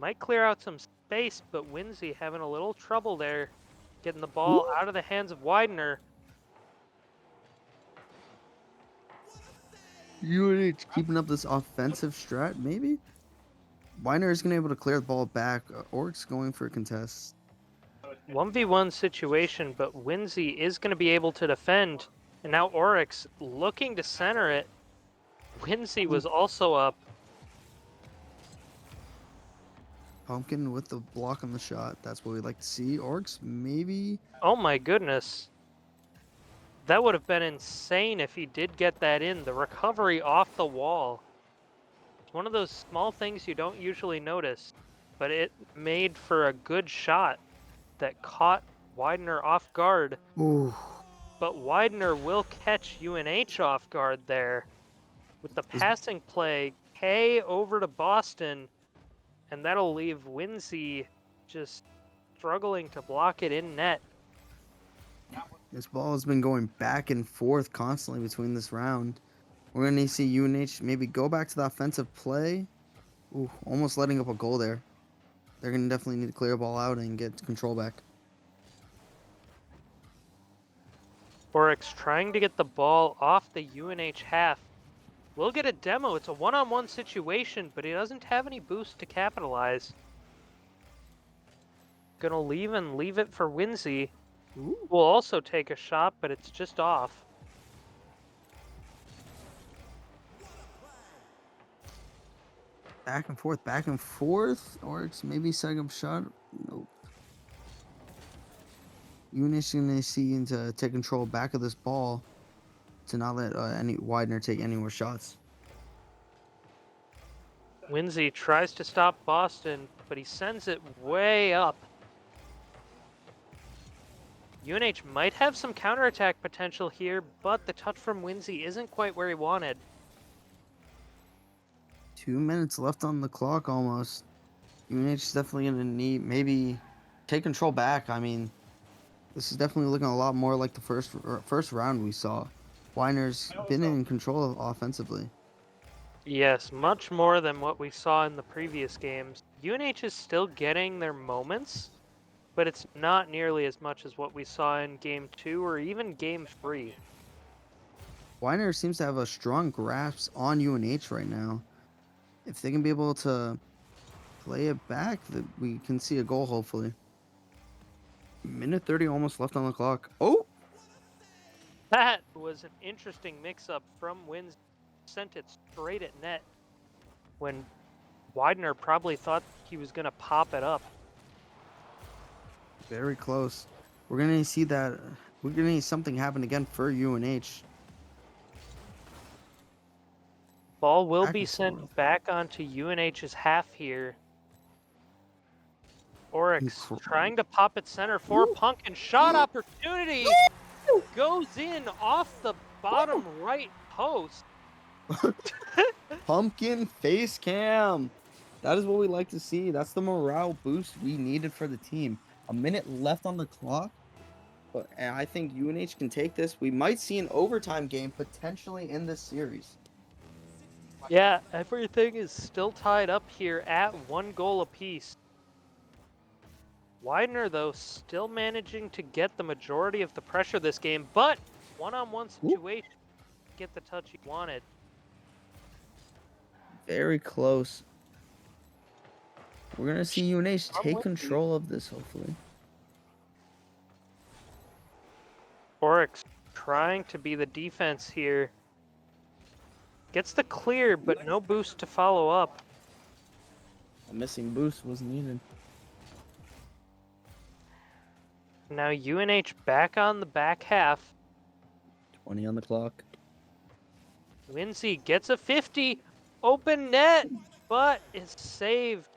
might clear out some space, but Winsey having a little trouble there, getting the ball Ooh. out of the hands of Widener. UNH keeping up this offensive strat, maybe? Widener is gonna be able to clear the ball back. Orc's going for a contest. 1v1 situation, but Winsey is going to be able to defend. And now Oryx looking to center it. Winsey Ooh. was also up. Pumpkin with the block on the shot. That's what we'd like to see. Orcs, maybe. Oh my goodness. That would have been insane if he did get that in. The recovery off the wall. It's one of those small things you don't usually notice, but it made for a good shot that caught Widener off guard. Ooh. But Widener will catch UNH off guard there with the This, passing play. K over to Boston, and that'll leave Winsey just struggling to block it in net. this ball has been going back and forth constantly between this round. We're going to see UNH maybe go back to the offensive play. Ooh, almost letting up a goal there. They're going to definitely need to clear the ball out and get control back. Oryx trying to get the ball off the UNH half. We'll get a demo. It's a one-on-one situation, but he doesn't have any boost to capitalize. Gonna leave it for Winsey. Ooh. Will also take a shot, but it's just off. Back and forth, back and forth. Orcs maybe setting up shot. Nope. UNH gonna see to take control back of this ball to not let any Widener take any more shots. Winsey tries to stop Boston, but he sends it way up. UNH might have some counterattack potential here, but the touch from Winsey isn't quite where he wanted. 2 minutes left on the clock almost. UNH is definitely gonna need maybe take control back. I mean, this is definitely looking a lot more like the first round we saw. Widener's been in control offensively. Yes, much more than what we saw in the previous games. UNH is still getting their moments, but it's not nearly as much as what we saw in Game 2 or even Game 3. Widener seems to have a strong grasp on UNH right now. If they can be able to play it back, that we can see a goal hopefully. Minute 30 almost left on the clock. Oh! That was an interesting mix-up from Wins. Sent it straight at net when Widener probably thought he was going to pop it up. Very close. We're gonna see that. We're gonna need something happen again for UNH. Ball will Back be and sent forth. back onto UNH's half here. Oryx trying to pop it center for Ooh. Pumpkin. Shot opportunity goes in off the bottom right post. Pumpkin face cam. That is what we like to see. That's the morale boost we needed for the team. A minute left on the clock, but I think UNH can take this. We might see an overtime game potentially in this series. Yeah, everything is still tied up here at 1 goal apiece. Widener, though, still managing to get the majority of the pressure this game, but one-on-one Ooh, situation, get the touch he wanted. very close. We're gonna see UNH From take Winsey. control of this, hopefully. Oryx trying to be the defense here. Gets the clear, but no boost to follow up. A missing boost was needed. Now UNH back on the back half. 20 on the clock. Winsey gets a 50. Open net, but is saved.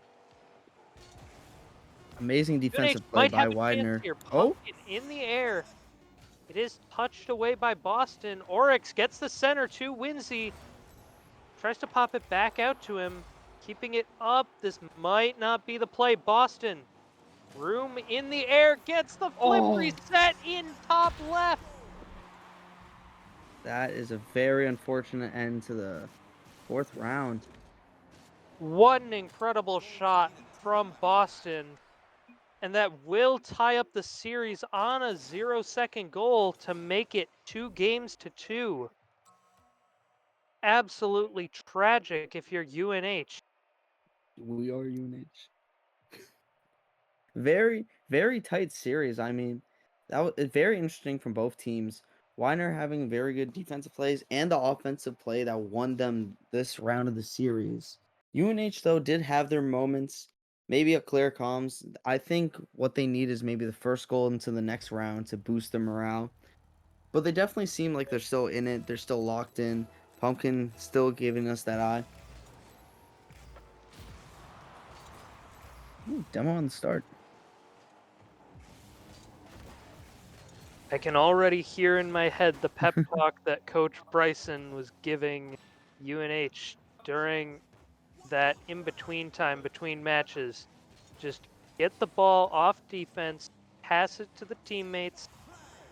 Amazing UNH defensive play might by have a chance Widener. here. Oh, Pumpkin in the air. It is touched away by Boston. Oryx gets the center to Winsey. Tries to pop it back out to him. Keeping it up. This might not be the play. Boston. Room in the air. Gets the flip oh, reset in top left. that is a very unfortunate end to the 4th round. What an incredible shot from Boston. And that will tie up the series on a 0-second goal to make it 2-2. Absolutely tragic if you're UNH. We are UNH. Very, very tight series. I mean, that was very interesting from both teams. Weiner having very good defensive plays and the offensive play that won them this round of the series. UNH though did have their moments, maybe a clear comms. I think what they need is maybe the first goal into the next round to boost their morale. But they definitely seem like they're still in it. They're still locked in. Pumpkin still giving us that eye. Ooh, demo on the start. I can already hear in my head the pep talk that Coach Bryson was giving UNH during that in-between time between matches. Just get the ball off defense, pass it to the teammates,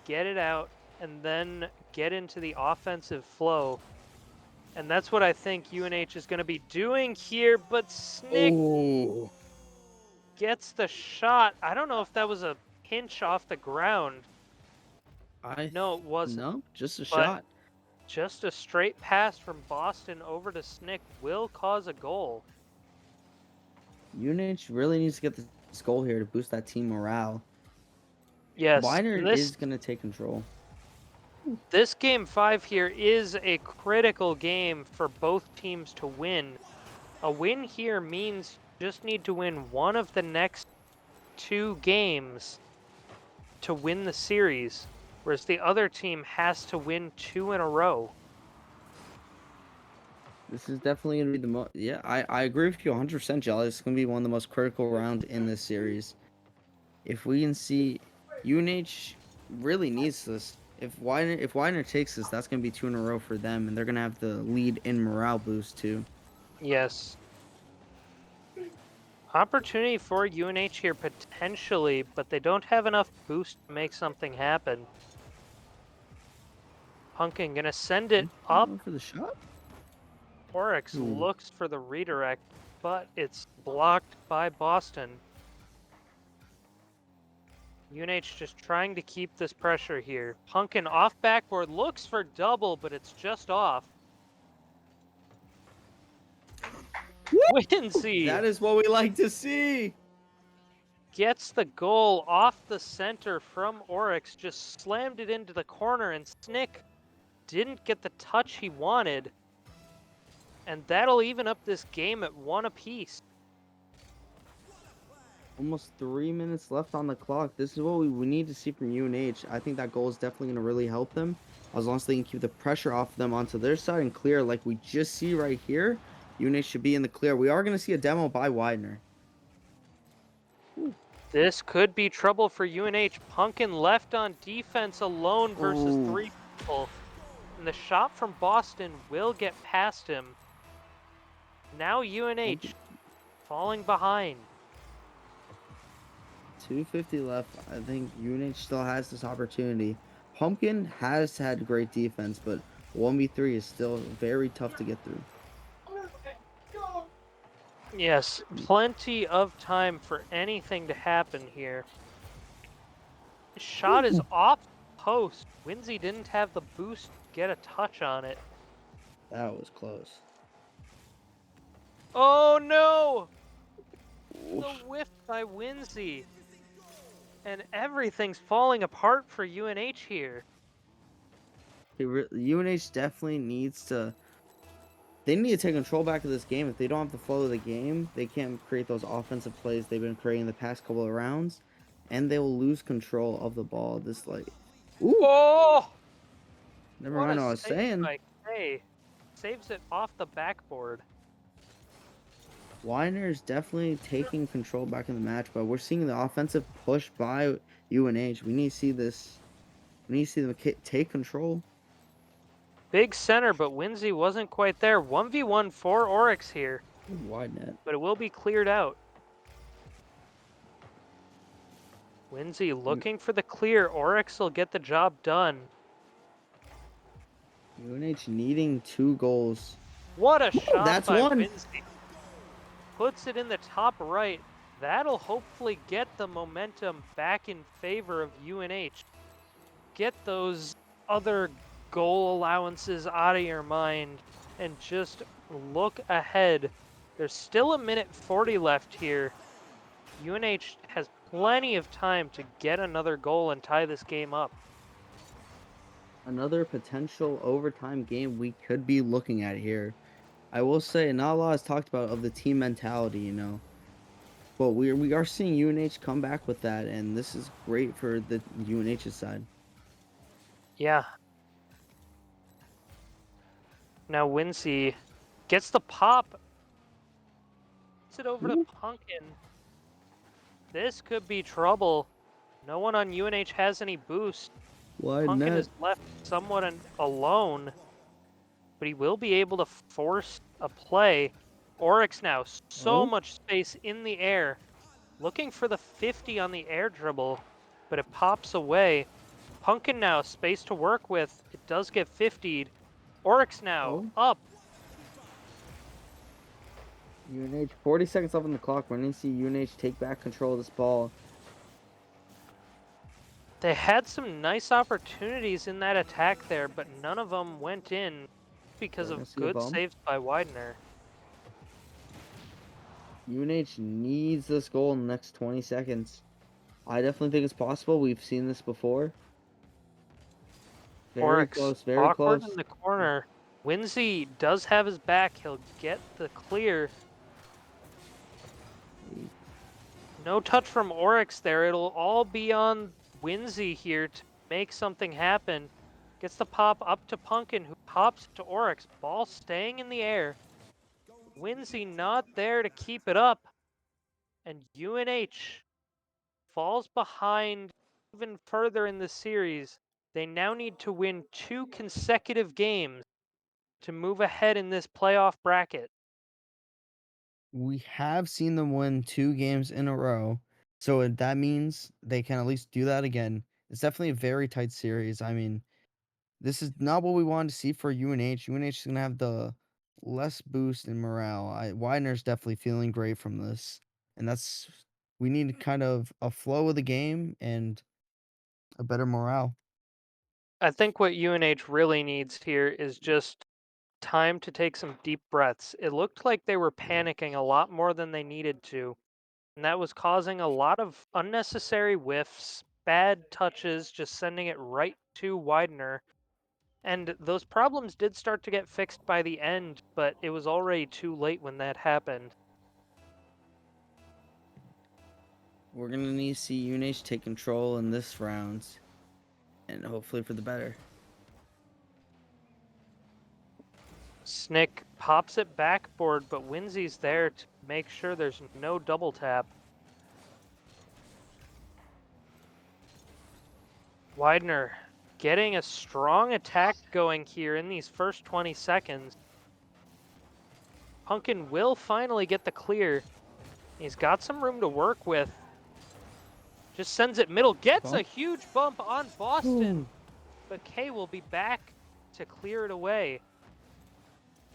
get it out, and then get into the offensive flow. And that's what I think UNH is going to be doing here, but Snick Oh, gets the shot. I don't know if that was a pinch off the ground. No, it wasn't. no, just a But shot. just a straight pass from Boston over to Snick will cause a goal. UNH really needs to get this goal here to boost that team morale. Yes, Weiner and is going to take control. this game 5 here is a critical game for both teams to win. A win here means you just need to win one of the next 2 games to win the series, whereas the other team has to win 2 in a row. This is definitely going to be the most. Yeah, I agree with you 100%, Jelly. It's going to be one of the most critical rounds in this series. If we can see, UNH really needs this. If Weiner takes this, that's going to be 2 in a row for them, and they're going to have the lead in morale boost too. Yes. Opportunity for UNH here potentially, but they don't have enough boost to make something happen. Pumpkin gonna send it up. Going for the shot. Oryx Ooh. looks for the redirect, but it's blocked by Boston. UNH just trying to keep this pressure here. Pumpkin off backboard, looks for double, but it's just off. Winsey That is what we like to see. gets the goal off the center from Oryx, just slammed it into the corner, and Snick didn't get the touch he wanted. And that'll even up this game at 1 apiece. Almost 3 minutes left on the clock. This is what we need to see from UNH. I think that goal is definitely going to really help them. As long as they can keep the pressure off them onto their side and clear like we just see right here, UNH should be in the clear. We are going to see a demo by Widener. This could be trouble for UNH. Pumpkin left on defense alone versus Ooh. 3 people. And the shot from Boston will get past him. Now UNH falling behind. 2:50 left. I think UNH still has this opportunity. Pumpkin has had great defense, but 1v3 is still very tough to get through. Yes, plenty of time for anything to happen here. Shot is off post. Winsey didn't have the boost to get a touch on it. That was close. Oh no! The whiff by Winsey. And everything's falling apart for UNH here. UNH definitely needs to. They need to take control back of this game. If they don't have the flow of the game, they can't create those offensive plays they've been creating the past couple of rounds, and they will lose control of the ball. This like, ooh, Oh, never what a mind what I was save saying. by K. Saves it off the backboard. Widener is definitely taking control back in the match, but we're seeing the offensive push by UNH. We need to see this. We need to see them take control. Big center, but Winsey wasn't quite there. 1v1 for Oryx here, Wide net. but it will be cleared out. Winsey looking for the clear. Oryx will get the job done. UNH needing 2 goals. What a Woo, shot that's by one. Winsey. Puts it in the top right. That'll hopefully get the momentum back in favor of UNH. Get those other goal allowances out of your mind and just look ahead. There's still 1:40 left here. UNH has plenty of time to get another goal and tie this game up. Another potential overtime game we could be looking at here. I will say, not a lot is talked about of the team mentality, but we are seeing UNH come back with that, and this is great for the UNH's side. Yeah. Now Winsey gets the pop. Puts it over to Ooh, Pumpkin. This could be trouble. No one on UNH has any boost. wide Pumpkin net. is left somewhat alone, but he will be able to force a play. Oryx now, so Oh, much space in the air. Looking for the 50 on the air dribble, but it pops away. Pumpkin now, space to work with. It does get 50'd. Oryx now, oh. up. UNH, 40 seconds left on the clock. We're going to see UNH take back control of this ball. They had some nice opportunities in that attack there, but none of them went in because We're of going to see a good bump. saves by Widener. UNH needs this goal in the next 20 seconds. I definitely think it's possible. We've seen this before. Very Oryx close, very awkward close. in the corner. Winsey does have his back. He'll get the clear. No touch from Oryx there. It'll all be on Winsey here to make something happen. Gets the pop up to Pumpkin, who pops to Oryx. Ball staying in the air. Winsey not there to keep it up. And UNH falls behind even further in the series. They now need to win 2 consecutive games to move ahead in this playoff bracket. We have seen them win 2 games in a row, so that means they can at least do that again. It's definitely a very tight series. I mean, this is not what we wanted to see for UNH. UNH is gonna have the less boost in morale. Widener's definitely feeling great from this, and that's we need kind of a flow of the game and a better morale. I think what UNH really needs here is just time to take some deep breaths. It looked like they were panicking a lot more than they needed to, and that was causing a lot of unnecessary whiffs, bad touches, just sending it right to Widener. And those problems did start to get fixed by the end, but it was already too late when that happened. We're gonna need to see UNH take control in this round, and hopefully for the better. Snick pops it backboard, but Winsey's there to make sure there's no double tap. Widener getting a strong attack going here in these first 20 seconds. Pumpkin will finally get the clear. He's got some room to work with. Just sends it middle, gets a Bump. huge bump on Boston, Ooh, but K will be back to clear it away.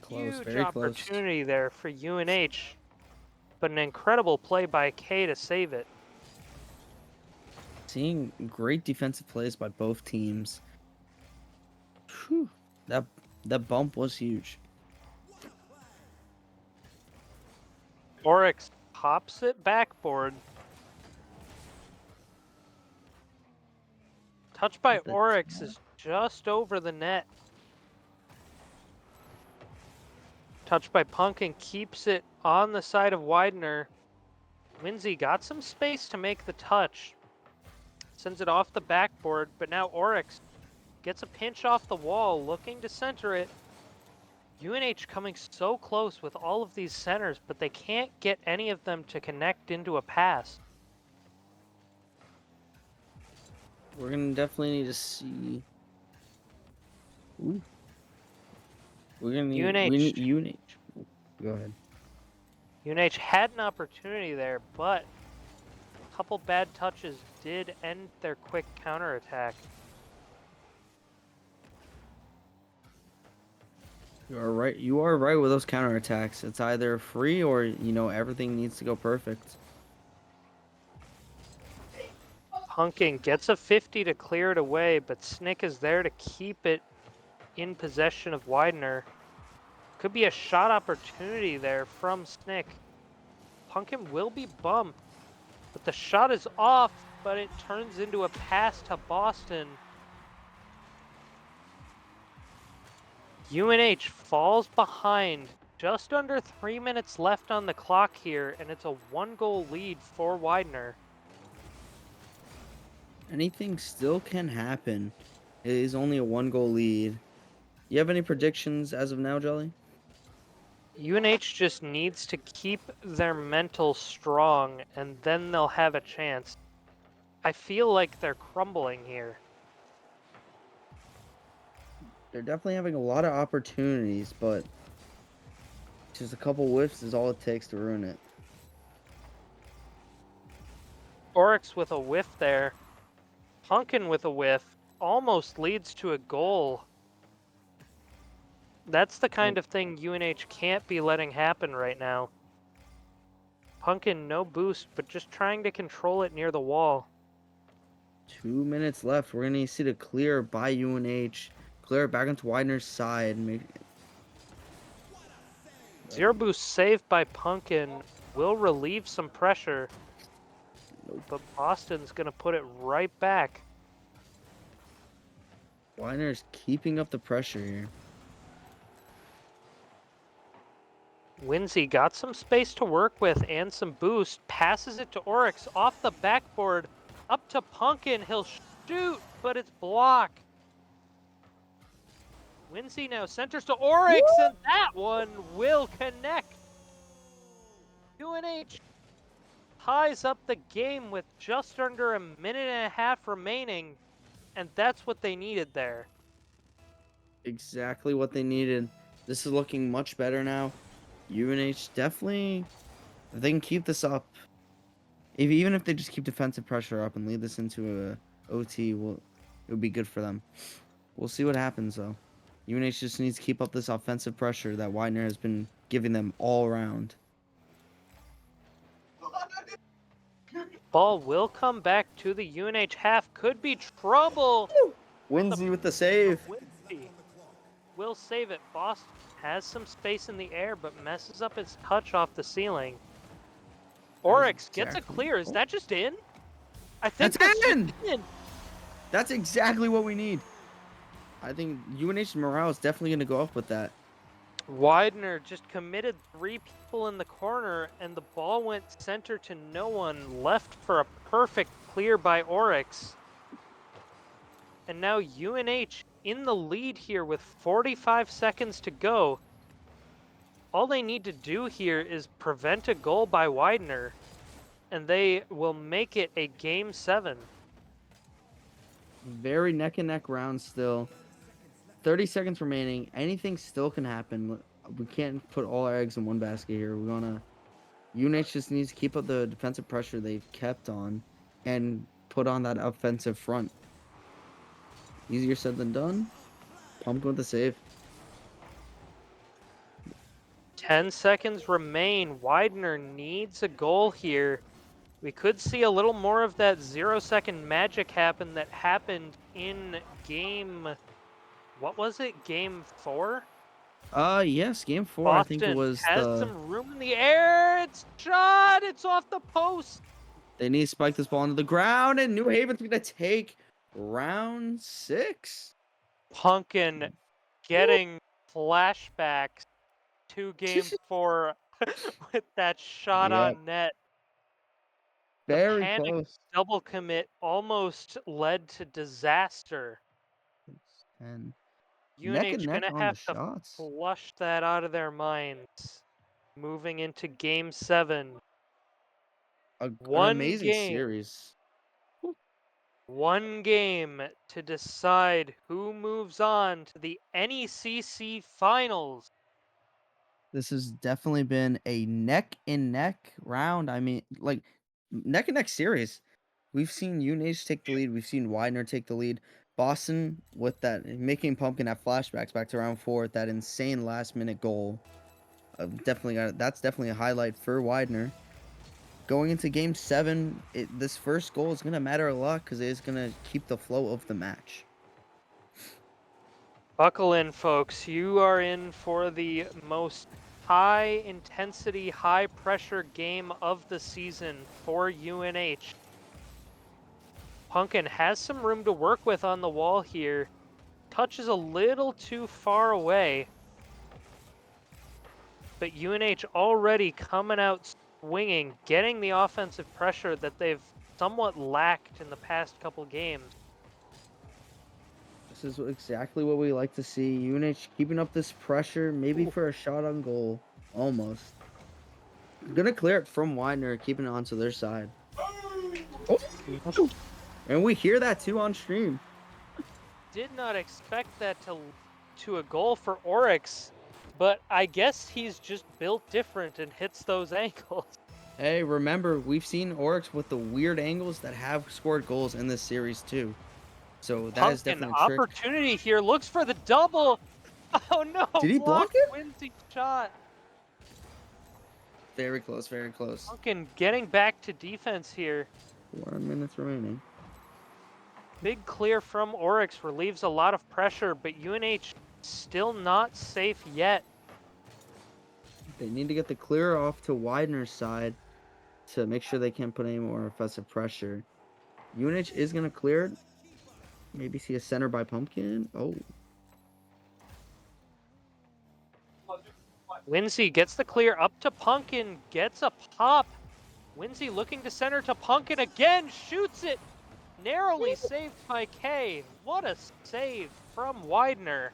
close, Huge very close. opportunity there for UNH, but an incredible play by K to save it. Seeing great defensive plays by both teams. Whew, that that bump was huge. Oryx pops it backboard. Touch by The Oryx tap. is just over the net. Touched by Pumpkin, keeps it on the side of Widener. Winsy got some space to make the touch. Sends it off the backboard, but now Oryx gets a pinch off the wall, looking to center it. UNH coming so close with all of these centers, but they can't get any of them to connect into a pass. We're gonna definitely need to see. Ooh. We need UNH. Go ahead. UNH had an opportunity there, but a couple bad touches did end their quick counterattack. You are right. You are right with those counterattacks. It's either free or everything needs to go perfect. Pumpkin gets a 50 to clear it away, but Snick is there to keep it in possession of Widener. Could be a shot opportunity there from Snick. Pumpkin will be bumped, but the shot is off, but it turns into a pass to Boston. UNH falls behind. Just under 3 minutes left on the clock here, and it's a 1-goal lead for Widener. Anything still can happen. It is only a 1-goal lead. You have any predictions as of now, Jelly? UNH just needs to keep their mental strong, and then they'll have a chance. I feel like they're crumbling here. They're definitely having a lot of opportunities, but just a couple whiffs is all it takes to ruin it. Oryx with a whiff there. Pumpkin with a whiff. Almost leads to a goal. That's the kind of thing UNH can't be letting happen right now. Pumpkin, no boost, but just trying to control it near the wall. 2 minutes left. We're going to see the clear by UNH. Clear it back into Widener's side. Zero boost saved by Pumpkin will relieve some pressure. Nope. But Boston's going to put it right back. Widener's keeping up the pressure here. Winsy got some space to work with and some boost. Passes it to Oryx off the backboard. Up to Pumpkin. He'll shoot, but it's blocked. Winsy now centers to Oryx, and that one will connect. UNH ties up the game with just under a minute and a half remaining, and that's what they needed there. Exactly what they needed. This is looking much better now. UNH definitely, if they can keep this up, even if they just keep defensive pressure up and lead this into a OT, it would be good for them. We'll see what happens though. UNH just needs to keep up this offensive pressure that Widener has been giving them all around. Ball will come back to the UNH half. Could be trouble. Winsy with the save. Winsy will save it. Boston has some space in the air, but messes up his touch off the ceiling. Oryx gets a clear. Is that just in? I think that's in. That's exactly what we need. I think UNH's morale is definitely going to go up with that. Widener just committed 3 people in the corner, and the ball went center to no one, left for a perfect clear by Oryx. And now UNH in the lead here with 45 seconds to go. All they need to do here is prevent a goal by Widener, and they will make it a Game 7. Very neck and neck round still. 30 seconds remaining. Anything still can happen. We can't put all our eggs in one basket here. UNH just needs to keep up the defensive pressure they've kept on and put on that offensive front. Easier said than done. Pumpkin with the save. 10 seconds remain. Widener needs a goal here. We could see a little more of that 0-second magic happen that happened in game... What was it? Game 4? Yes, game 4. Boston I think it was has some room in the air. It's shot. It's off the post. They need to spike this ball into the ground, and New Haven's going to take round 6. Pumpkin getting flashbacks to game 4 with that shot Yep, on net. The very panic close. double commit almost led to disaster. And neck and UNH neck gonna on the have to shots. flush that out of their minds. Moving into game 7. An One amazing game. series. One game to decide who moves on to the NECC finals. This has definitely been a neck and neck round. I mean, like neck and neck series. We've seen UNH take the lead. We've seen Widener take the lead. Boston with that making Pumpkin have flashbacks back to round 4 with that insane last minute goal. Definitely got that's definitely a highlight for Widener. Going into game 7, this first goal is gonna matter a lot because it is gonna keep the flow of the match. Buckle in, folks. You are in for the most high intensity, high pressure game of the season for UNH. Pumpkin has some room to work with on the wall here. Touches a little too far away. But UNH already coming out swinging, getting the offensive pressure that they've somewhat lacked in the past couple games. This is exactly what we like to see. UNH keeping up this pressure, maybe Ooh. for a shot on goal. Almost. Gonna clear it from Widener, keeping it onto their side. Oh! And we hear that too on stream. Did not expect that to a goal for Oryx, but I guess he's just built different and hits those angles. Hey, remember, we've seen Oryx with the weird angles that have scored goals in this series too. So that is Pumpkin definitely a trick. opportunity here, looks for the double. Oh no, Did he block blocked it? Winsy shot. Very close, very close. Pumpkin getting back to defense here. 1 minute remaining. Big clear from Oryx relieves a lot of pressure, but UNH still not safe yet. They need to get the clear off to Widener's side to make sure they can't put any more offensive pressure. UNH is going to clear it. Maybe see a center by Pumpkin. Oh, Winsy gets the clear up to Pumpkin, gets a pop. Winsy looking to center to Pumpkin again, shoots it. Narrowly saved by K. What a save from Widener.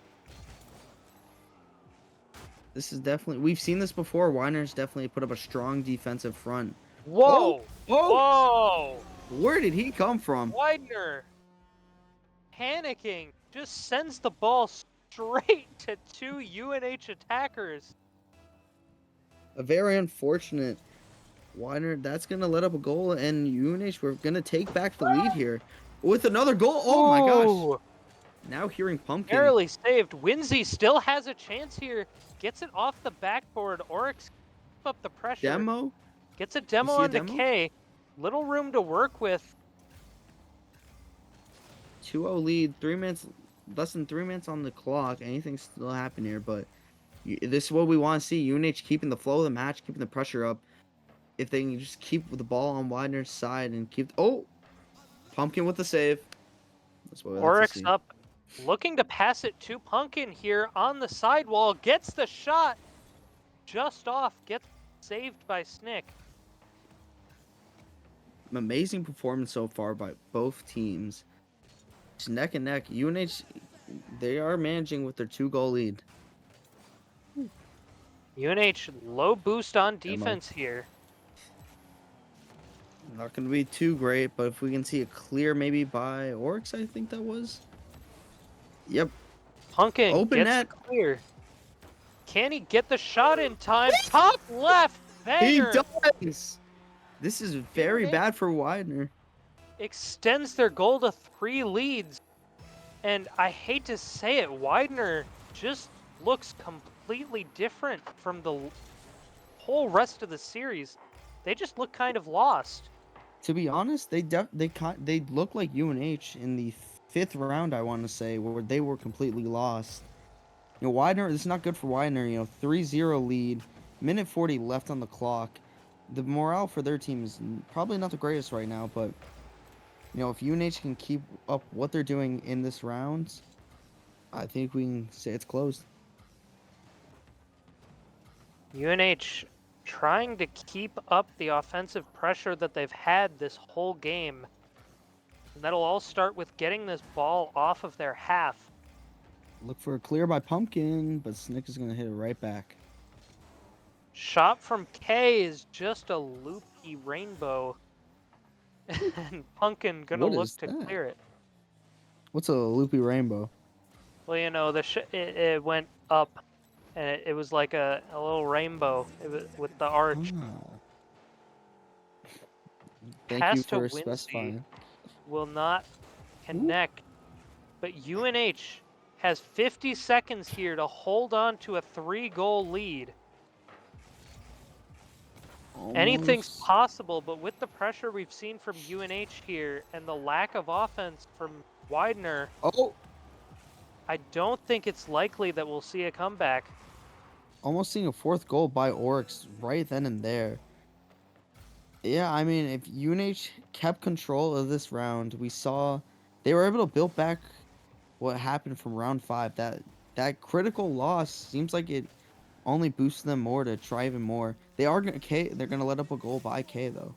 this is definitely, we've seen this before. Widener's definitely put up a strong defensive front. Oh, Whoa! oh, Whoa! where did he come from? Widener panicking, just sends the ball straight to two UNH attackers. A very unfortunate Widener. That's going to let up a goal, and UNH, we're going to take back the lead here with another goal. Oh my gosh. Ooh, Now hearing Pumpkin. narrowly saved. Winsy still has a chance here. Gets it off the backboard. Oryx keep up the pressure. Demo. Gets a demo see a onto demo? K. Little room to work with. 2-0 lead. 3 minutes, less than 3 minutes on the clock. Anything's still happen here, but this is what we want to see. UNH keeping the flow of the match, keeping the pressure up. If they can just keep the ball on Widener's side and keep... Oh! Pumpkin with the save. That's what we like to Oryx see. up, looking to pass it to Pumpkin here on the sidewall. Gets the shot just off. Gets saved by Snick. Amazing performance so far by both teams. It's neck and neck. UNH, they are managing with their 2-goal lead. UNH low boost on Demo. defense here. Not going to be too great, but if we can see a clear maybe by Oryx, I think that was. Yep. Pumpkin Open gets net. the clear. Can he get the shot in time? Top left He banger. does! This is very bad for Widener. Extends their goal to 3 leads. And I hate to say it, Widener just looks completely different from the whole rest of the series. They just look kind of lost. To be honest, they look like UNH in the 5th round, I want to say, where they were completely lost. You know, Widener, this is not good for Widener. 3-0 lead, minute 40 left on the clock. The morale for their team is probably not the greatest right now, but if UNH can keep up what they're doing in this round, I think we can say it's closed. UNH trying to keep up the offensive pressure that they've had this whole game. And that'll all start with getting this ball off of their half. Look for a clear by Pumpkin, but Snick is going to hit it right back. Shot from K is just a loopy rainbow. And Pumpkin gonna What look is to that? clear it. What's a loopy rainbow? Well, you know, it went up, and it was like a little rainbow with the arch. Ah, thank you Pass to for Wincy specifying. will not Ooh, connect, but UNH has 50 seconds here to hold on to a 3-goal lead. Anything's almost. possible, but with the pressure we've seen from UNH here and the lack of offense from Widener, Oh, I don't think it's likely that we'll see a comeback. almost seeing a fourth goal by Oryx right then and there. Yeah, I mean, if UNH kept control of this round, we saw they were able to build back what happened from round five. That critical loss seems like it only boosts them more to try even more. They are gonna K. They're gonna let up a goal by K though.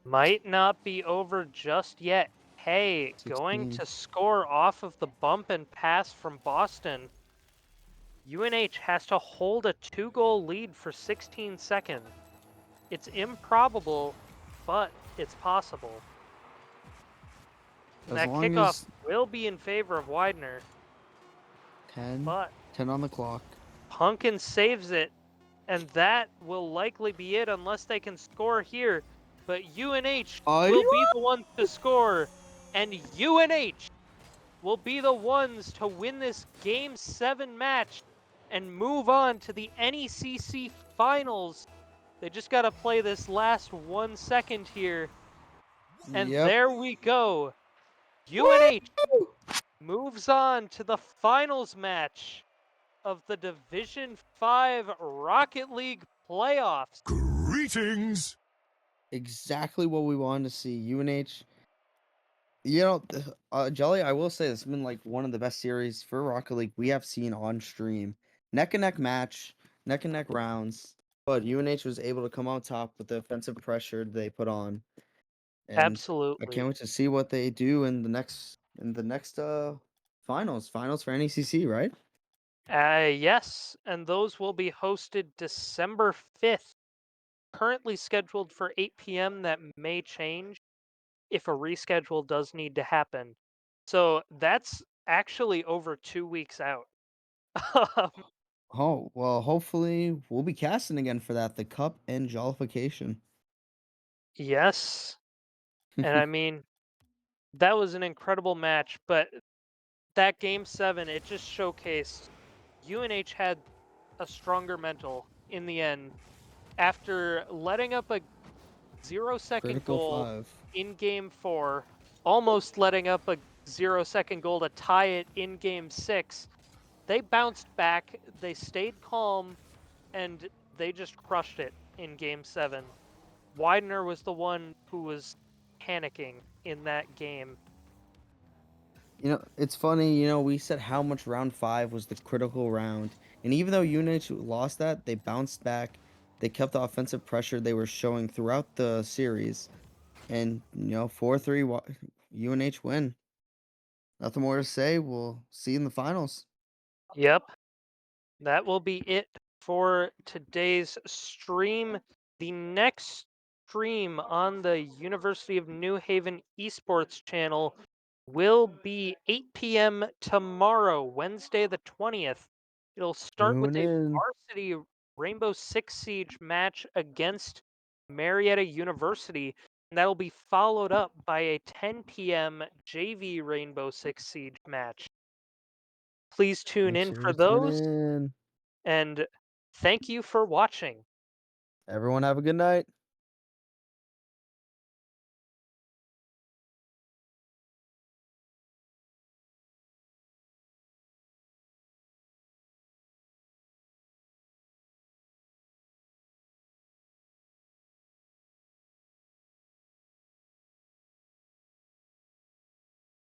Might not be over just yet. Hey, going 16. to score off of the bump and pass from Boston. UNH has to hold a 2-goal lead for 16 seconds. It's improbable, but it's possible. And As that long kickoff as will be in favor of Widener, 10, but 10 on the clock. Punkin saves it, and that will likely be it unless they can score here. But UNH Ay, will be the ones to score, and UNH will be the ones to win this Game 7 match and move on to the NECC Finals. They just got to play this last 1 second here, and yep. there we go. UNH Woo! moves on to the finals match of the Division 5 Rocket League playoffs. Greetings! Exactly what we wanted to see. UNH. Jelly, I will say this has been like one of the best series for Rocket League we have seen on stream. Neck and neck match, neck and neck rounds. But UNH was able to come on top with the offensive pressure they put on. And I Absolutely. can't wait to see what they do in the next finals for NECC, right? Yes, and those will be hosted December 5th. Currently scheduled for 8 p.m. That may change if a reschedule does need to happen. So that's actually over 2 weeks out. Oh, well, hopefully we'll be casting again for that, the cup and jollification. Yes. And I mean, that was an incredible match, but that game 7, it just showcased UNH had a stronger mental in the end after letting up a 0-second Critical goal 5. in game 4, almost letting up a 0-second goal to tie it in game 6. They bounced back, they stayed calm, and they just crushed it in game 7. Widener was the one who was panicking in that game. It's funny, we said how much round 5 was the critical round. And even though UNH lost that, they bounced back. They kept the offensive pressure they were showing throughout the series. And, 4-3 UNH win. Nothing more to say. We'll see you in the finals. Yep, that will be it for today's stream. The next stream on the University of New Haven esports channel will be 8 p.m. tomorrow, Wednesday the 20th. It'll start with Tune a in. varsity Rainbow Six Siege match against Marietta University, and that'll be followed up by a 10 p.m. JV Rainbow Six Siege match. Please tune Make in sure for to tune those, in. and thank you for watching. Everyone have a good night.